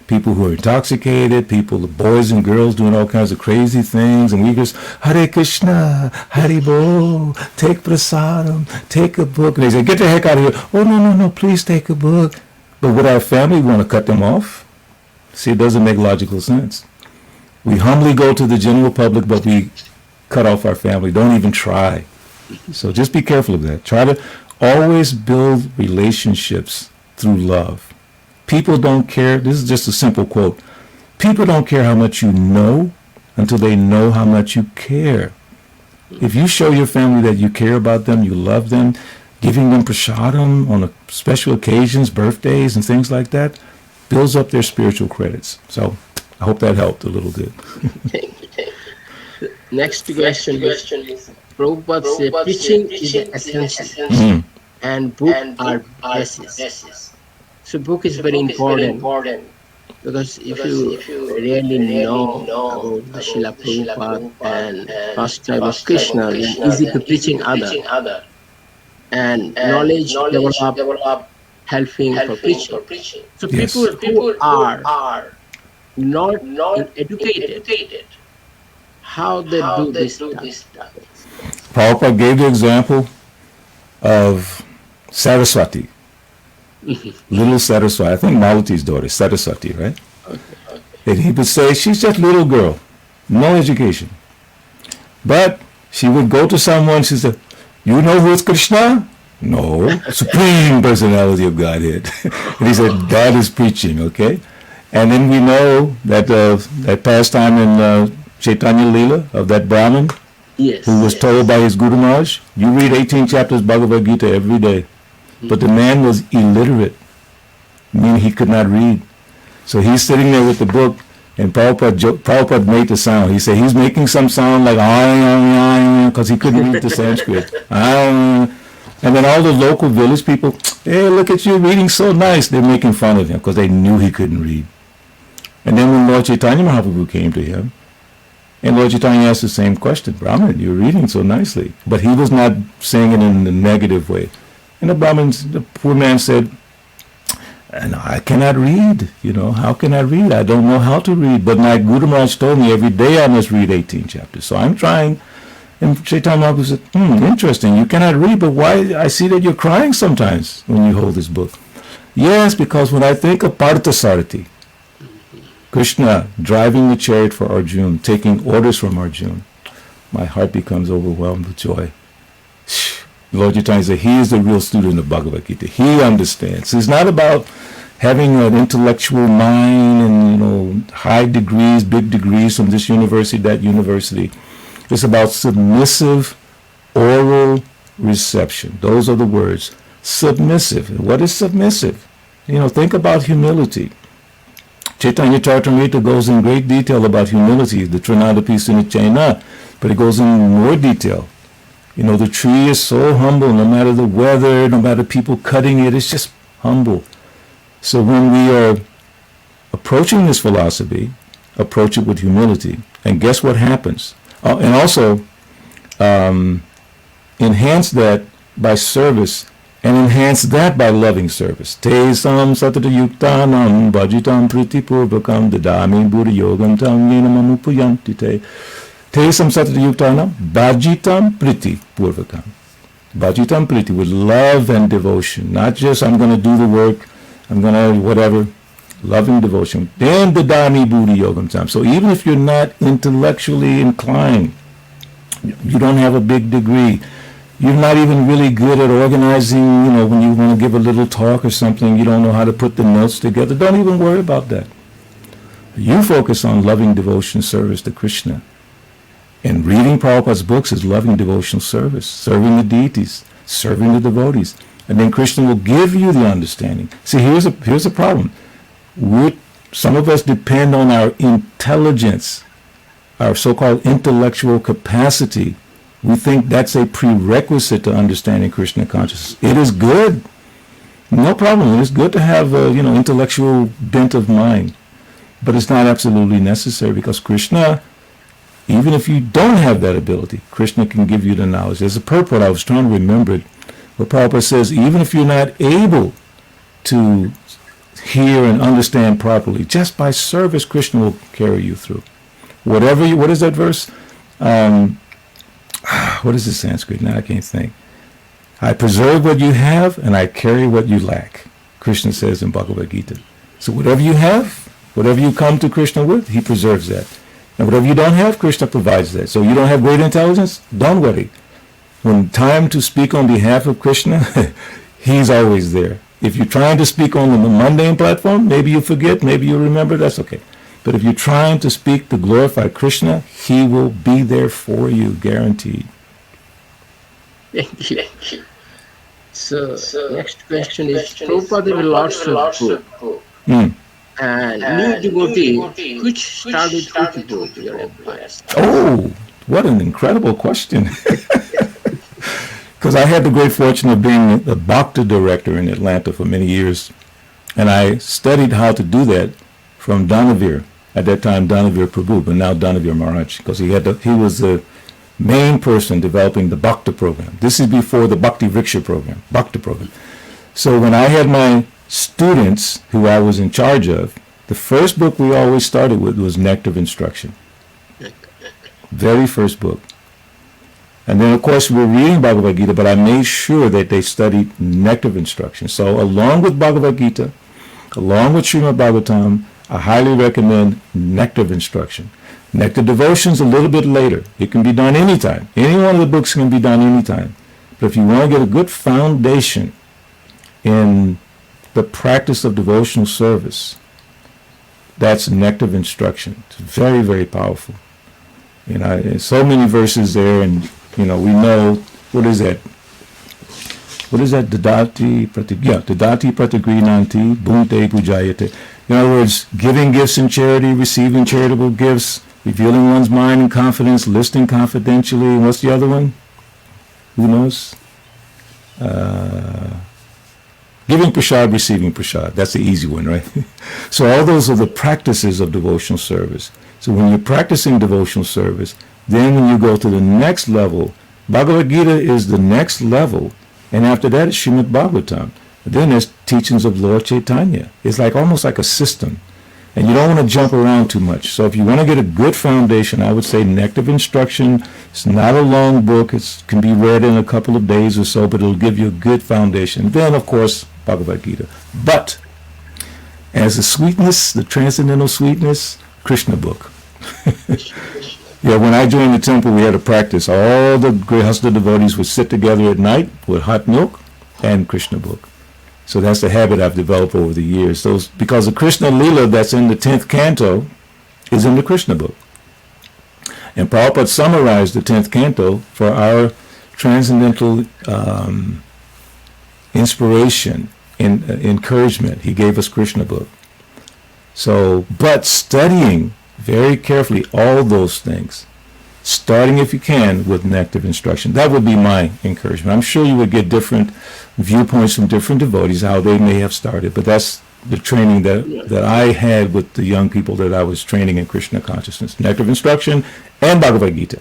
People who are intoxicated, the boys and girls doing all kinds of crazy things, and we just, Hare Krishna, Hare Bol, take prasadam, take a book. And they say, get the heck out of here. Oh, no, please take a book. But would our family want to cut them off? See, it doesn't make logical sense. We humbly go to the general public, but we cut off our family. Don't even try. So just be careful of that. Try to always build relationships through love. People don't care. This is just a simple quote. People don't care how much you know until they know how much you care. If you show your family that you care about them, you love them, giving them prasadam on special occasions, birthdays, and things like that, builds up their spiritual credits. So I hope that helped a little bit. Thank you. Next question is, Prabhupada said, preaching is the essence, and book are basis. So book is very important, because if you really know about the Srila Prabhupada and pastime of Krishna, then easy to preaching other, and knowledge develop helping for preaching. So Yes. people who are not educated, how they do this stuff? Prabhupada gave the example of Saraswati. Little Saraswati. I think Malati's daughter, Saraswati, right? Okay. And he would say, she's just a little girl, no education. But she would go to someone, she said, you know who is Krishna? No, Supreme Personality of Godhead. And he said, that is preaching, okay? And then we know that that pastime in Chaitanya Leela of that Brahmin, Yes. who was told by his Guru Maharaj, you read 18 chapters Bhagavad Gita every day. But the man was illiterate, meaning he could not read. So he's sitting there with the book, and Prabhupada made the sound. He said he's making some sound like because he couldn't read the Sanskrit. And then all the local village people, hey, look at you reading so nice. They're making fun of him because they knew he couldn't read. And then when Lord Chaitanya Mahaprabhu came to him, And Lord Chaitanya asked the same question. Brahman, you're reading so nicely. But he was not saying it in a negative way. And the poor man said, and I cannot read, how can I read? I don't know how to read. But my Guru Maharaj told me every day I must read 18 chapters. So I'm trying. And Chaitanya Mahaprabhu said, interesting, you cannot read, but why? I see that you're crying sometimes when you hold this book. Yes, because when I think of Parthasarathi, Krishna driving the chariot for Arjuna, taking orders from Arjuna, my heart becomes overwhelmed with joy. Lord Chaitanya said, he is the real student of Bhagavad Gita. He understands. It's not about having an intellectual mind and, high degrees, big degrees from this university, that university. It's about submissive oral reception. Those are the words. Submissive. What is submissive? Think about humility. Chaitanya Charitamrita goes in great detail about humility, the Trinadapi Sunichayana, but it goes in more detail. The tree is so humble, no matter the weather, no matter people cutting it, it's just humble. So when we are approaching this philosophy, approach it with humility. And guess what happens? And also, enhance that by service, and enhance that by loving service. Te sam satata yuktanam bhajitam priti purvakam dadami buddha yogam tam yena mamupayanti te. Te sam satata yuktanam bhajitam priti purvakam. Bhajitam priti, with love and devotion. Not just I'm going to do the work, I'm going to whatever. Loving devotion. Then dadami buddha yogam tam. So even if you're not intellectually inclined, you don't have a big degree, you're not even really good at organizing, when you want to give a little talk or something, you don't know how to put the notes together, don't even worry about that. You focus on loving devotion service to Krishna. And reading Prabhupada's books is loving devotional service, serving the deities, serving the devotees. And then Krishna will give you the understanding. See, here's a problem. Some of us depend on our intelligence, our so-called intellectual capacity. We think that's a prerequisite to understanding Krishna consciousness. It is good. No problem. It is good to have a, intellectual bent of mind. But it's not absolutely necessary, because Krishna, even if you don't have that ability, Krishna can give you the knowledge. There's a purport, I was trying to remember it, where Prabhupada says, even if you're not able to hear and understand properly, just by service, Krishna will carry you through. What is that verse? What is the Sanskrit? Now I can't think. I preserve what you have and I carry what you lack, Krishna says in Bhagavad Gita. So whatever you have, whatever you come to Krishna with, he preserves that. And whatever you don't have, Krishna provides that. So you don't have great intelligence? Don't worry. When time to speak on behalf of Krishna, he's always there. If you're trying to speak on the mundane platform, maybe you forget, maybe you remember, that's okay. But if you're trying to speak to glorify Krishna, he will be there for you, guaranteed. Thank you. So next question is, Prabhupada will lots of book. And new devotee, which start with which book your advice? Oh, what an incredible question. Because I had the great fortune of being the Bhakta director in Atlanta for many years. And I studied how to do that from Danavir. At that time, Danavir Prabhu, but now Danavir Maharaj, because he was the main person developing the Bhakta program. This is before the Bhakti Vriksha program, Bhakta program. So when I had my students, who I was in charge of, the first book we always started with was Nectar of Instruction. Very first book. And then, of course, we're reading Bhagavad Gita, but I made sure that they studied Nectar of Instruction. So along with Bhagavad Gita, along with Srimad Bhagavatam, I highly recommend Nectar of Instruction. Nectar Devotions a little bit later. It can be done anytime. Any one of the books can be done anytime. But if you want to get a good foundation in the practice of devotional service, that's Nectar of Instruction. It's very, very powerful. There's so many verses there, and we know, what is that? What is that? Dadati pratigrinanti bhunte pujayate. In other words, giving gifts in charity, receiving charitable gifts, revealing one's mind in confidence, listening confidentially. What's the other one? Who knows? Giving prasad, receiving prasad. That's the easy one, right? So all those are the practices of devotional service. So when you're practicing devotional service, then when you go to the next level, Bhagavad Gita is the next level, and after that it's Srimad Bhagavatam. Then there's teachings of Lord Chaitanya. It's like almost like a system. And you don't want to jump around too much. So if you want to get a good foundation, I would say Nectar of Instruction. It's not a long book. It can be read in a couple of days or so, but it'll give you a good foundation. Then, of course, Bhagavad Gita. But as the sweetness, the transcendental sweetness, Krishna book. Yeah, when I joined the temple, we had a practice. All the Grihastha devotees would sit together at night with hot milk and Krishna book. So that's the habit I've developed over the years. Because the Krishna Leela that's in the 10th canto is in the Krishna book. And Prabhupada summarized the 10th canto for our transcendental inspiration and encouragement. He gave us Krishna book. So, but studying very carefully all those things, starting if you can with Nectar of Instruction. That would be my encouragement. I'm sure you would get different viewpoints from different devotees, how they may have started, but that's the training that I had with the young people that I was training in Krishna consciousness. Nectar of Instruction and Bhagavad Gita.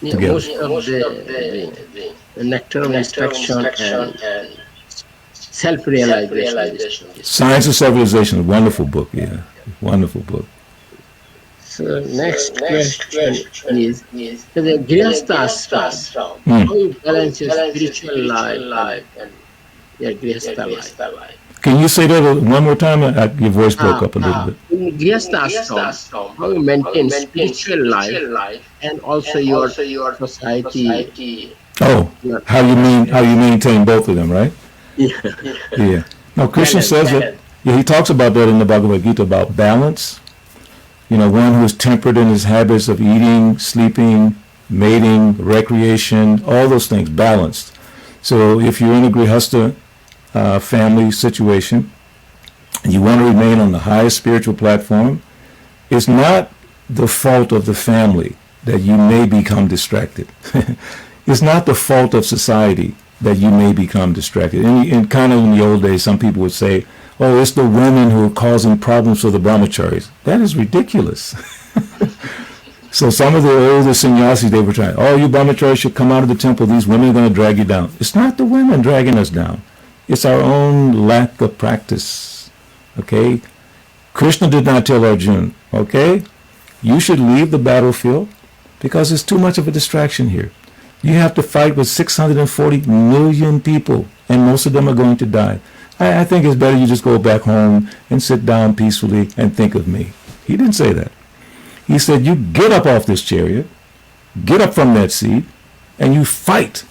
Yeah, most of the Nectar of Instruction and self-realization. Science of Civilization, a wonderful book, yeah. Wonderful book. So next question is the Grihastha ashram. How you balance your spiritual life and your Grihastha life? Can you say that one more time? Your voice broke up a little bit. In Grihastha ashram, how you maintain spiritual life and also your society. Oh, how you maintain both of them, right? Yeah. Now Krishna says that. Yeah, he talks about that in the Bhagavad Gita about balance. You know, one who is tempered in his habits of eating, sleeping, mating, recreation, all those things, balanced. So if you're in a Grihastha family situation and you want to remain on the highest spiritual platform, it's not the fault of the family that you may become distracted. It's not the fault of society that you may become distracted. And kind of in the old days, some people would say, oh, it's the women who are causing problems for the brahmacharis. That is ridiculous. So some of the older sannyasis, they were trying, oh, you brahmacharis should come out of the temple. These women are going to drag you down. It's not the women dragging us down. It's our own lack of practice. Okay? Krishna did not tell Arjuna, okay, you should leave the battlefield because there's too much of a distraction here. You have to fight with 640 million people, and most of them are going to die. I think it's better you just go back home and sit down peacefully and think of me. He didn't say that. He said, you get up off this chariot, get up from that seat, and you fight,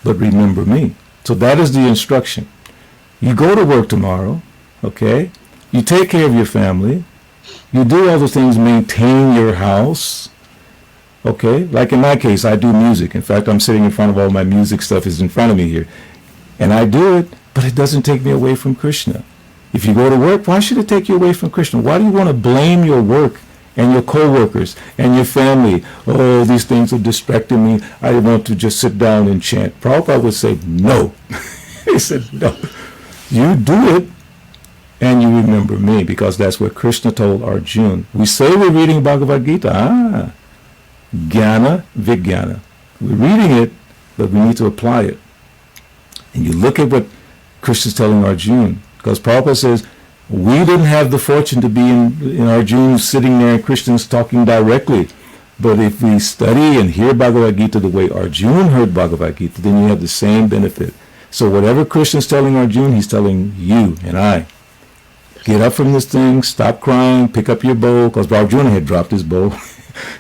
but remember me. So that is the instruction. You go to work tomorrow, okay? You take care of your family. You do all the things, maintain your house, okay? Like in my case, I do music. In fact, I'm sitting in front of all my music stuff is in front of me here. And I do it, but it doesn't take me away from Krishna. If you go to work, why should it take you away from Krishna? Why do you want to blame your work and your co-workers and your family? Oh, these things are distracting me. I want to just sit down and chant. Prabhupada would say, no. He said, no. You do it and you remember me, because that's what Krishna told Arjuna. We say we're reading Bhagavad Gita. Jnana Vijnana. We're reading it, but we need to apply it. And you look at what Krishna's telling Arjuna, because Prabhupada says, we didn't have the fortune to be in Arjuna sitting there and Krishna's talking directly. But if we study and hear Bhagavad Gita the way Arjuna heard Bhagavad Gita, then you have the same benefit. So whatever Krishna's telling Arjuna, he's telling you and I. Get up from this thing, stop crying, pick up your bow, because Arjuna had dropped his bow.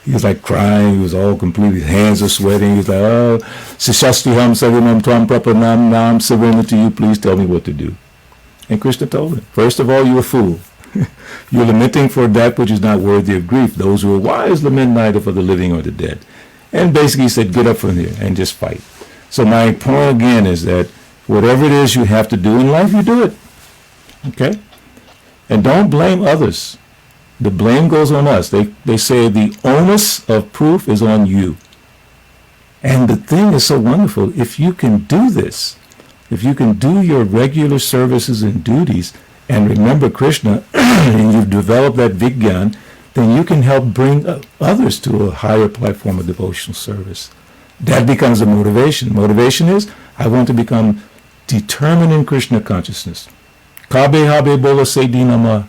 He was like crying, he was all completely, his hands are sweating, he was like, oh, Sishastiham Savinam Tvam Prapanam, now I'm surrender to you, please tell me what to do. And Krishna told him, first of all, you're a fool. You're lamenting for that which is not worthy of grief. Those who are wise lament neither for the living or the dead. And basically he said, get up from here and just fight. So my point again is that whatever it is you have to do in life, you do it. Okay? And don't blame others. The blame goes on us. They say the onus of proof is on you. And the thing is so wonderful. If you can do this, If you can do your regular services and duties and remember Krishna, and you've developed that Vigyan, then you can help bring others to a higher platform of devotional service. That becomes a motivation. Motivation is, I want to become determined in Krishna consciousness. Kabe habe bola se dinama.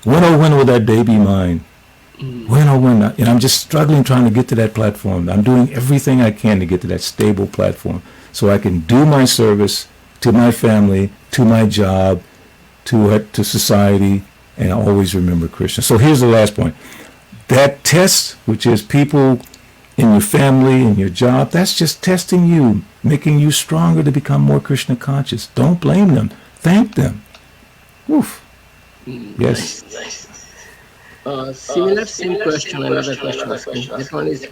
When oh when will that day be mine? When oh when? And I'm just struggling trying to get to that platform. I'm doing everything I can to get to that stable platform so I can do my service to my family, to my job, to society, and I always remember Krishna. So here's the last point. That test, which is people in your family, in your job, that's just testing you, making you stronger to become more Krishna conscious. Don't blame them. Thank them. Oof. Yes. Nice. Similar same question, another question asking. That one is,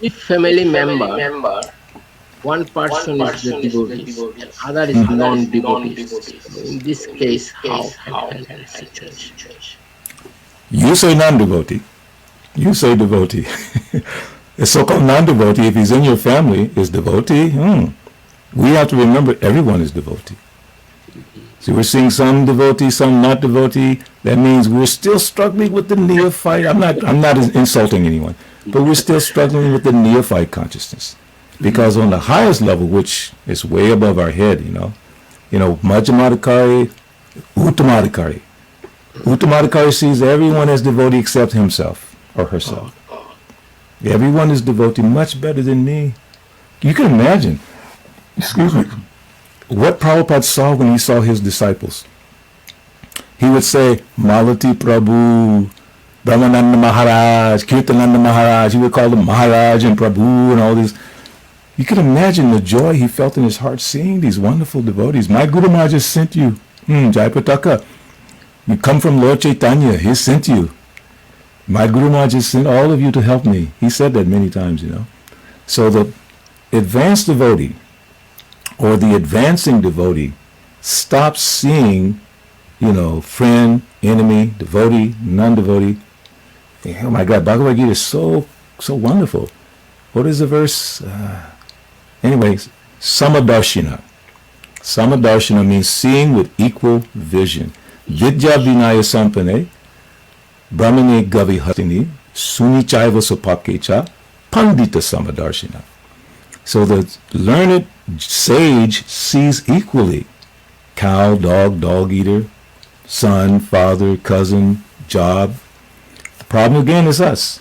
if family member, one person is the devotee, and other is non-devotee. In this case, how handle the situation? You say non-devotee. You say devotee. The so-called non-devotee, if he's in your family, is devotee. We have to remember everyone is devotee. So we're seeing some devotee, some not devotee. That means we're still struggling with the neophyte. I'm not insulting anyone, but we're still struggling with the neophyte consciousness. Because on the highest level, which is way above our head, Majjamadhikari, Uttamadhikari. Uttamadhikari sees everyone as devotee except himself or herself. Everyone is devotee much better than me. You can imagine, what Prabhupada saw when he saw his disciples. He would say, Malati Prabhu, Brahmananda Maharaj, Kirtananda Maharaj. He would call them Maharaj and Prabhu and all these. You can imagine the joy he felt in his heart seeing these wonderful devotees. My Guru Maharaj just sent you. Jaipataka. You come from Lord Chaitanya. He sent you. My Guru Maharaj just sent all of you to help me. He said that many times, So the advanced devotee or the advancing devotee stops seeing, friend, enemy, devotee, non-devotee. Oh my God, Bhagavad Gita is so wonderful. What is the verse? Anyways, Samadarshina. Samadarshina means seeing with equal vision. Vidya Vinaya Sampane, Brahmane Gavihatini, Sunichaiva Sapakecha, Pandita Samadarshina. So the learned sage sees equally cow, dog eater, son, father, cousin, job. The problem again is us.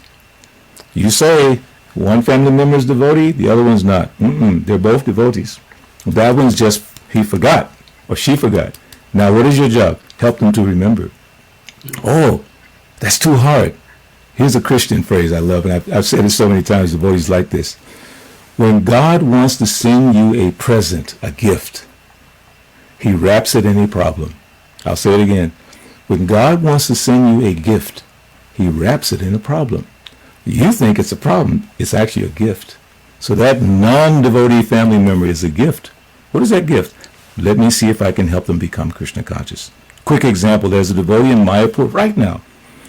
You say one family member is devotee, the other one's not. They're both devotees. That one's just, he forgot or she forgot. Now what is your job? Help them to remember. Oh, that's too hard. Here's a Christian phrase I love, and I've said it so many times, devotees like this. When God wants to send you a present, a gift, he wraps it in a problem. I'll say it again. When God wants to send you a gift, he wraps it in a problem. You think it's a problem. It's actually a gift. So that non-devotee family member is a gift. What is that gift? Let me see if I can help them become Krishna conscious. Quick example, there's a devotee in Mayapur right now.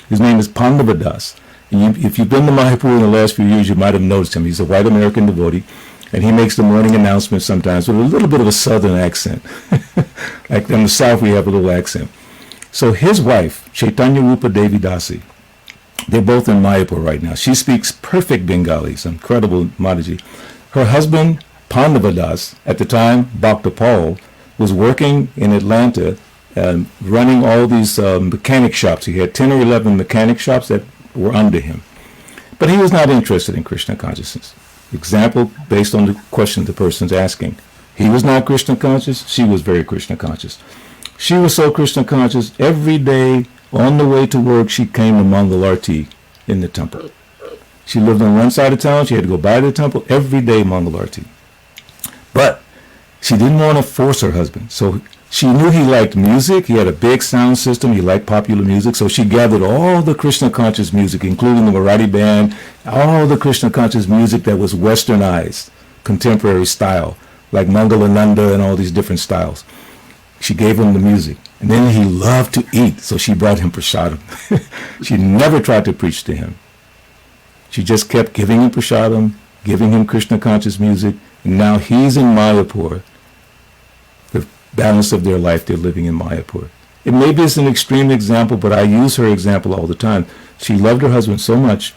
His name is Balabhadra. If you've been to Mayapur in the last few years, you might have noticed him. He's a white American devotee, and he makes the morning announcements sometimes with a little bit of a southern accent. Like in the south, we have a little accent. So his wife, Chaitanya Rupa Devi Dasi, they're both in Mayapur right now. She speaks perfect Bengali, it's incredible Mataji. Her husband, Pandavadas, at the time, Bhakta Paul, was working in Atlanta running all these mechanic shops. He had 10 or 11 mechanic shops that were under him. But he was not interested in Krishna consciousness. Example based on the question the person's asking. He was not Krishna conscious. She was very Krishna conscious. She was so Krishna conscious, every day on the way to work, she came to Mangal Arti in the temple. She lived on one side of town. She had to go by the temple every day, Mangal Arti. But she didn't want to force her husband. So she knew he liked music. He had a big sound system. He liked popular music. So she gathered all the Krishna conscious music, including the Marathi band, all the Krishna conscious music that was westernized, contemporary style, like Mangalananda and all these different styles. She gave him the music. And then he loved to eat, so she brought him prasadam. She never tried to preach to him. She just kept giving him prasadam, giving him Krishna conscious music, and now he's in Mayapur balance of their life they're living in Mayapur. It maybe it's an extreme example, but I use her example all the time. She loved her husband so much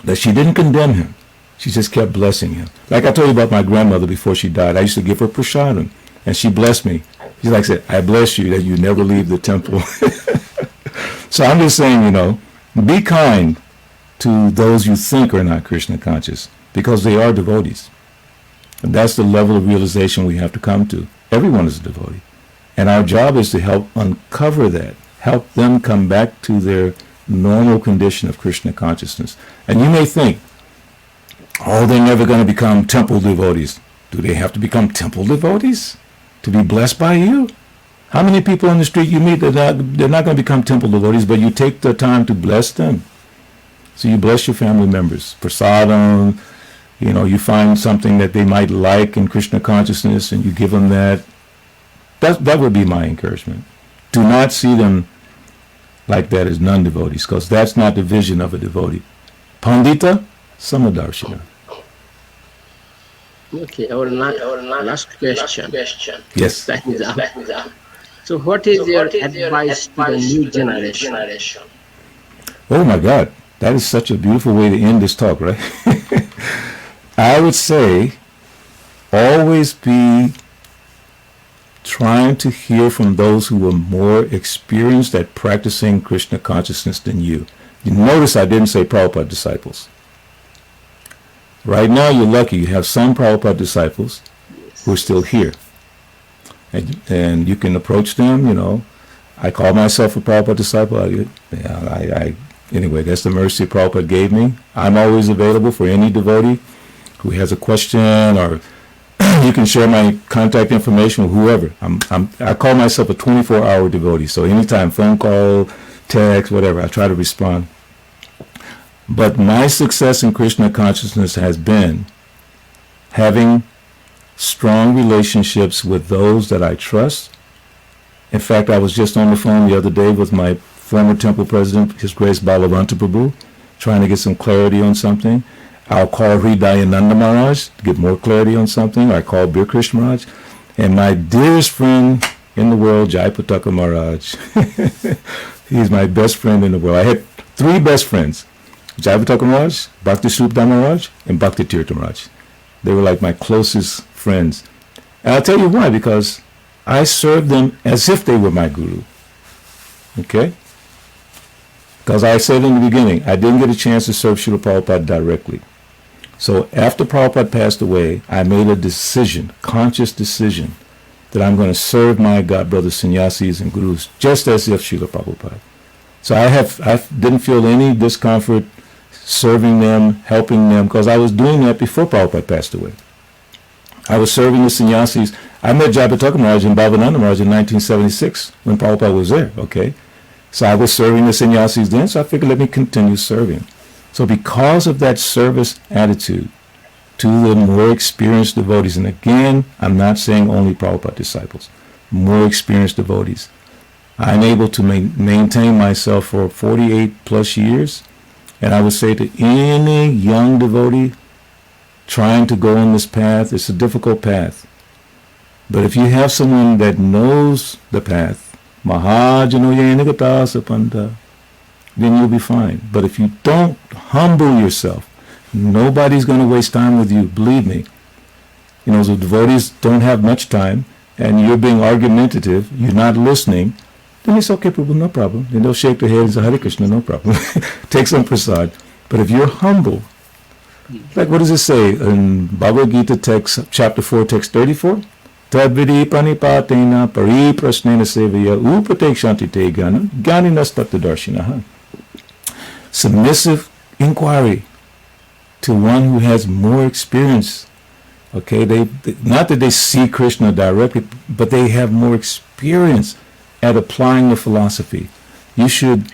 that she didn't condemn him. She just kept blessing him. Like I told you about my grandmother before she died, I used to give her prasadam, and she blessed me. She's like said, I bless you that you never leave the temple. So I'm just saying, be kind to those you think are not Krishna conscious, because they are devotees. And that's the level of realization we have to come to. Everyone is a devotee. And our job is to help uncover that, help them come back to their normal condition of Krishna consciousness. And you may think, oh, they're never going to become temple devotees. Do they have to become temple devotees to be blessed by you? How many people on the street you meet, they're not going to become temple devotees, but you take the time to bless them. So you bless your family members. Prasadam, you find something that they might like in Krishna consciousness and you give them that. That would be my encouragement. Do not see them like that as non-devotees, because that's not the vision of a devotee. Pandita, Samadarshana. Okay, our last question. Yes. So what is your advice to the new generation? Oh my God, that is such a beautiful way to end this talk, right? I would say always be trying to hear from those who are more experienced at practicing Krishna consciousness than you. You notice I didn't say Prabhupada disciples. Right now you're lucky. You have some Prabhupada disciples who are still here. And you can approach them, I call myself a Prabhupada disciple. Anyway, that's the mercy Prabhupada gave me. I'm always available for any devotee who has a question, or you can share my contact information with whoever. I call myself a 24-hour devotee, so anytime, phone call, text, whatever, I try to respond. But my success in Krishna consciousness has been having strong relationships with those that I trust. In fact, I was just on the phone the other day with my former temple president, His Grace Balabhadra, trying to get some clarity on something. I'll call Hridayananda Maharaj to get more clarity on something. I call Bir Krishna Maharaj. And my dearest friend in the world, Jai Pataka Maharaj. He's my best friend in the world. I had 3 best friends. Jai Pataka Maharaj, Bhakti Srupda Maharaj, and Bhakti Tirtha Maharaj. They were like my closest friends. And I'll tell you why, because I served them as if they were my guru. Okay? Because I said in the beginning, I didn't get a chance to serve Srila Prabhupada directly. So after Prabhupada passed away, I made a decision, conscious decision, that I'm going to serve my God brothers, sannyasis, and gurus, just as if Srila Prabhupada. So I didn't feel any discomfort serving them, helping them, because I was doing that before Prabhupada passed away. I was serving the sannyasis. I met Jayapataka Maharaj and Bhavananda Maharaj in 1976 when Prabhupada was there, okay? So I was serving the sannyasis then, so I figured let me continue serving. So because of that service attitude to the more experienced devotees, and again, I'm not saying only Prabhupada disciples, more experienced devotees, I'm able to maintain myself for 48 plus years. And I would say to any young devotee trying to go on this path, it's a difficult path. But if you have someone that knows the path, then you'll be fine. But if you don't humble yourself, nobody's going to waste time with you, believe me. The devotees don't have much time, and you're being argumentative, you're not listening, then it's okay, Prabhu, no problem. Then they'll shake their head and say, Hare Krishna, no problem. Take some prasad. But if you're humble, like what does it say in Bhagavad Gita text, chapter 4, text 34? Tadvidi panipatena pariprasnena sevaya upatekshanti te ganinas tattadarshinaha. Submissive inquiry to one who has more experience. Okay, they not that they see Krishna directly, but they have more experience at applying the philosophy. You should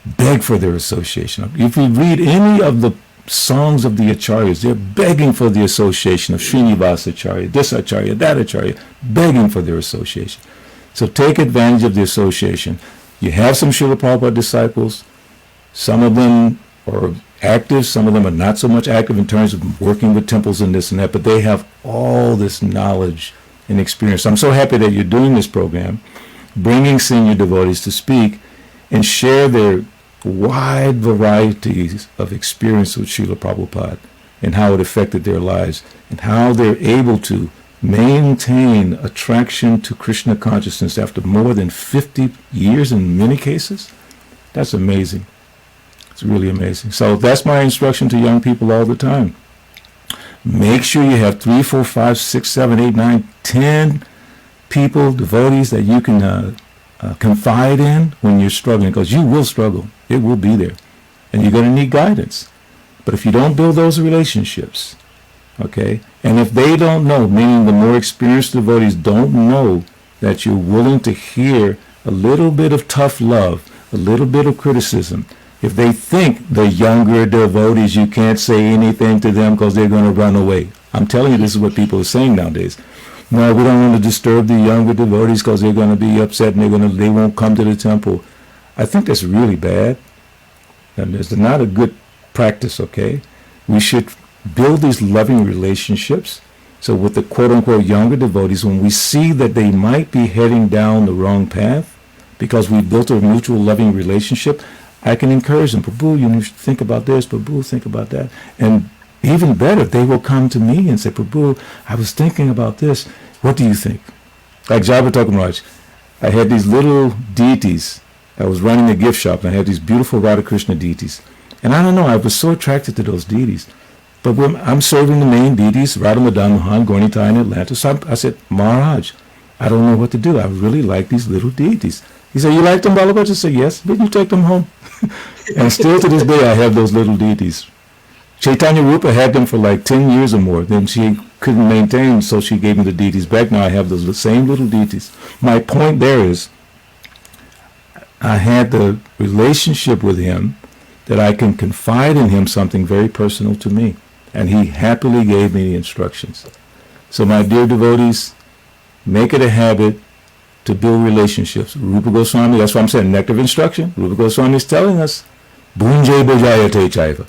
beg for their association. If you read any of the songs of the acharyas, they're begging for the association of Srinivasa Acharya, this Acharya, that Acharya, begging for their association. So take advantage of the association. You have some Srila Prabhupada disciples. Some of them are active, some of them are not so much active in terms of working with temples and this and that, but they have all this knowledge and experience. I'm so happy that you're doing this program, bringing senior devotees to speak and share their wide varieties of experience with Srila Prabhupada and how it affected their lives and how they're able to maintain attraction to Krishna consciousness after more than 50 years in many cases. That's amazing. It's really amazing. So that's my instruction to young people all the time. Make sure you have 3, 4, 5, 6, 7, 8, 9, 10 people, devotees that you can confide in when you're struggling, because you will struggle. It will be there. And you're going to need guidance. But if you don't build those relationships, okay, and if they don't know, meaning the more experienced devotees don't know that you're willing to hear a little bit of tough love, a little bit of criticism, if they think the younger devotees, you can't say anything to them because they're going to run away. I'm telling you, this is what people are saying nowadays. No, we don't want to disturb the younger devotees because they're going to be upset and they won't come to the temple. I think that's really bad. And it's not a good practice, okay? We should build these loving relationships. So with the quote-unquote younger devotees, when we see that they might be heading down the wrong path because we built a mutual loving relationship, I can encourage them, Prabhu, you should think about this, Prabhu, think about that. And even better, they will come to me and say, Prabhu, I was thinking about this. What do you think? Like Bhattacarya Maharaj, I had these little deities. I was running a gift shop, and I had these beautiful Radha Krishna deities. And I don't know, I was so attracted to those deities. But when I'm serving the main deities, Radha Madan Mohan, Gornitai in Atlanta, so I said, Maharaj, I don't know what to do. I really like these little deities. He said, you like them, Balabhadra? I said, yes, but you take them home. And still to this day, I have those little deities. Chaitanya Rupa had them for like 10 years or more. Then she couldn't maintain, so she gave me the deities back. Now I have those same little deities. My point there is, I had the relationship with him that I can confide in him something very personal to me. And he happily gave me the instructions. So my dear devotees, make it a habit to build relationships. Rupa Goswami, that's what I'm saying, nectar of instruction. Rupa Goswami is telling us, Bhunje Bhajayate Chaiva.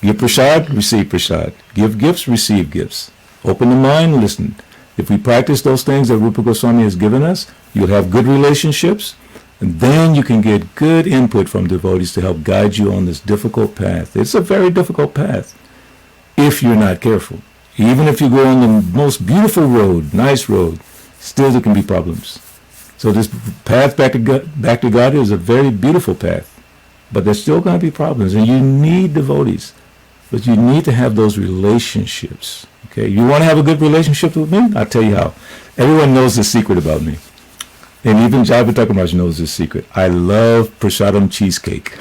Give prasad, receive prasad. Give gifts, receive gifts. Open the mind, listen. If we practice those things that Rupa Goswami has given us, you'll have good relationships, and then you can get good input from devotees to help guide you on this difficult path. It's a very difficult path if you're not careful. Even if you go on the most beautiful road, nice road, still there can be problems. So this path back to God is a very beautiful path. But there's still going to be problems, and you need devotees. But you need to have those relationships. Okay, you want to have a good relationship with me? I'll tell you how. Everyone knows the secret about me. And even Bhattacarya Maharaj knows this secret. I love prasadam cheesecake.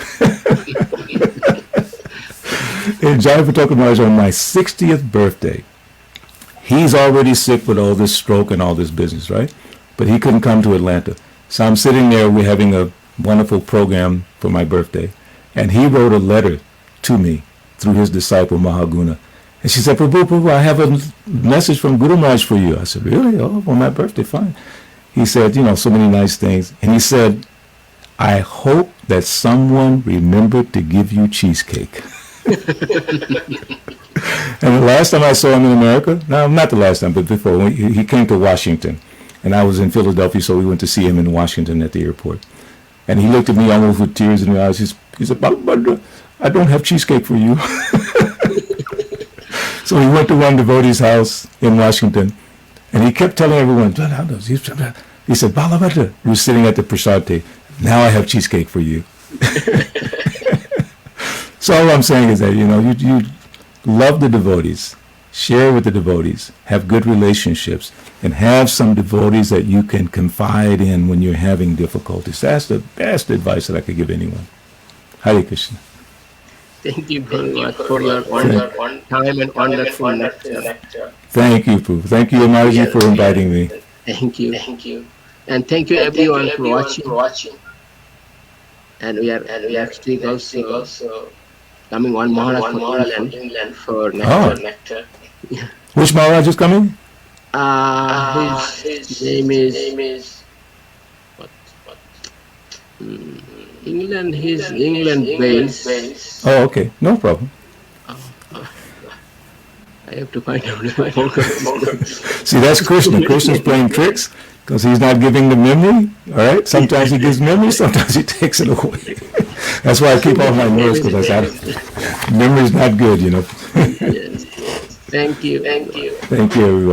And Bhattacarya Maharaj, on my 60th birthday, he's already sick with all this stroke and all this business, right? But he couldn't come to Atlanta. So I'm sitting there, we're having a wonderful program for my birthday. And he wrote a letter to me through his disciple, Mahaguna. And she said, Prabhu, I have a message from Guru Maharaj for you. I said, really? Oh, on my birthday, fine. He said, so many nice things. And he said, I hope that someone remembered to give you cheesecake. And the last time I saw him in America, no, not the last time, but before, when he came to Washington. And I was in Philadelphia, so we went to see him in Washington at the airport. And he looked at me almost with tears in his eyes. He said, Balabhadra, I don't have cheesecake for you. So he went to one devotee's house in Washington, and he kept telling everyone, he said, Balabhadra, we were sitting at the prasad table, now I have cheesecake for you. So all I'm saying is that, you love the devotees, share with the devotees, have good relationships, and have some devotees that you can confide in when you're having difficulties. That's the best advice that I could give anyone. Hare Krishna. Thank you very much for your time and wonderful lecture. Thank you, Prabhu. Thank you, Amarji, for inviting me. Thank you. And thank you everyone for watching. And we are next week also coming one Maharaj from England for nectar. Yeah. Which Maharaj is coming? His name is what? England. He's England based. Oh, okay. No problem. I have to find out. I forgot this name. See, that's Krishna. Krishna's playing tricks because he's not giving the memory. All right. Sometimes he gives memory. Sometimes he takes it away. That's why I keep all my notes because memory's not good, you know. Yes. Thank you. Thank you, everyone.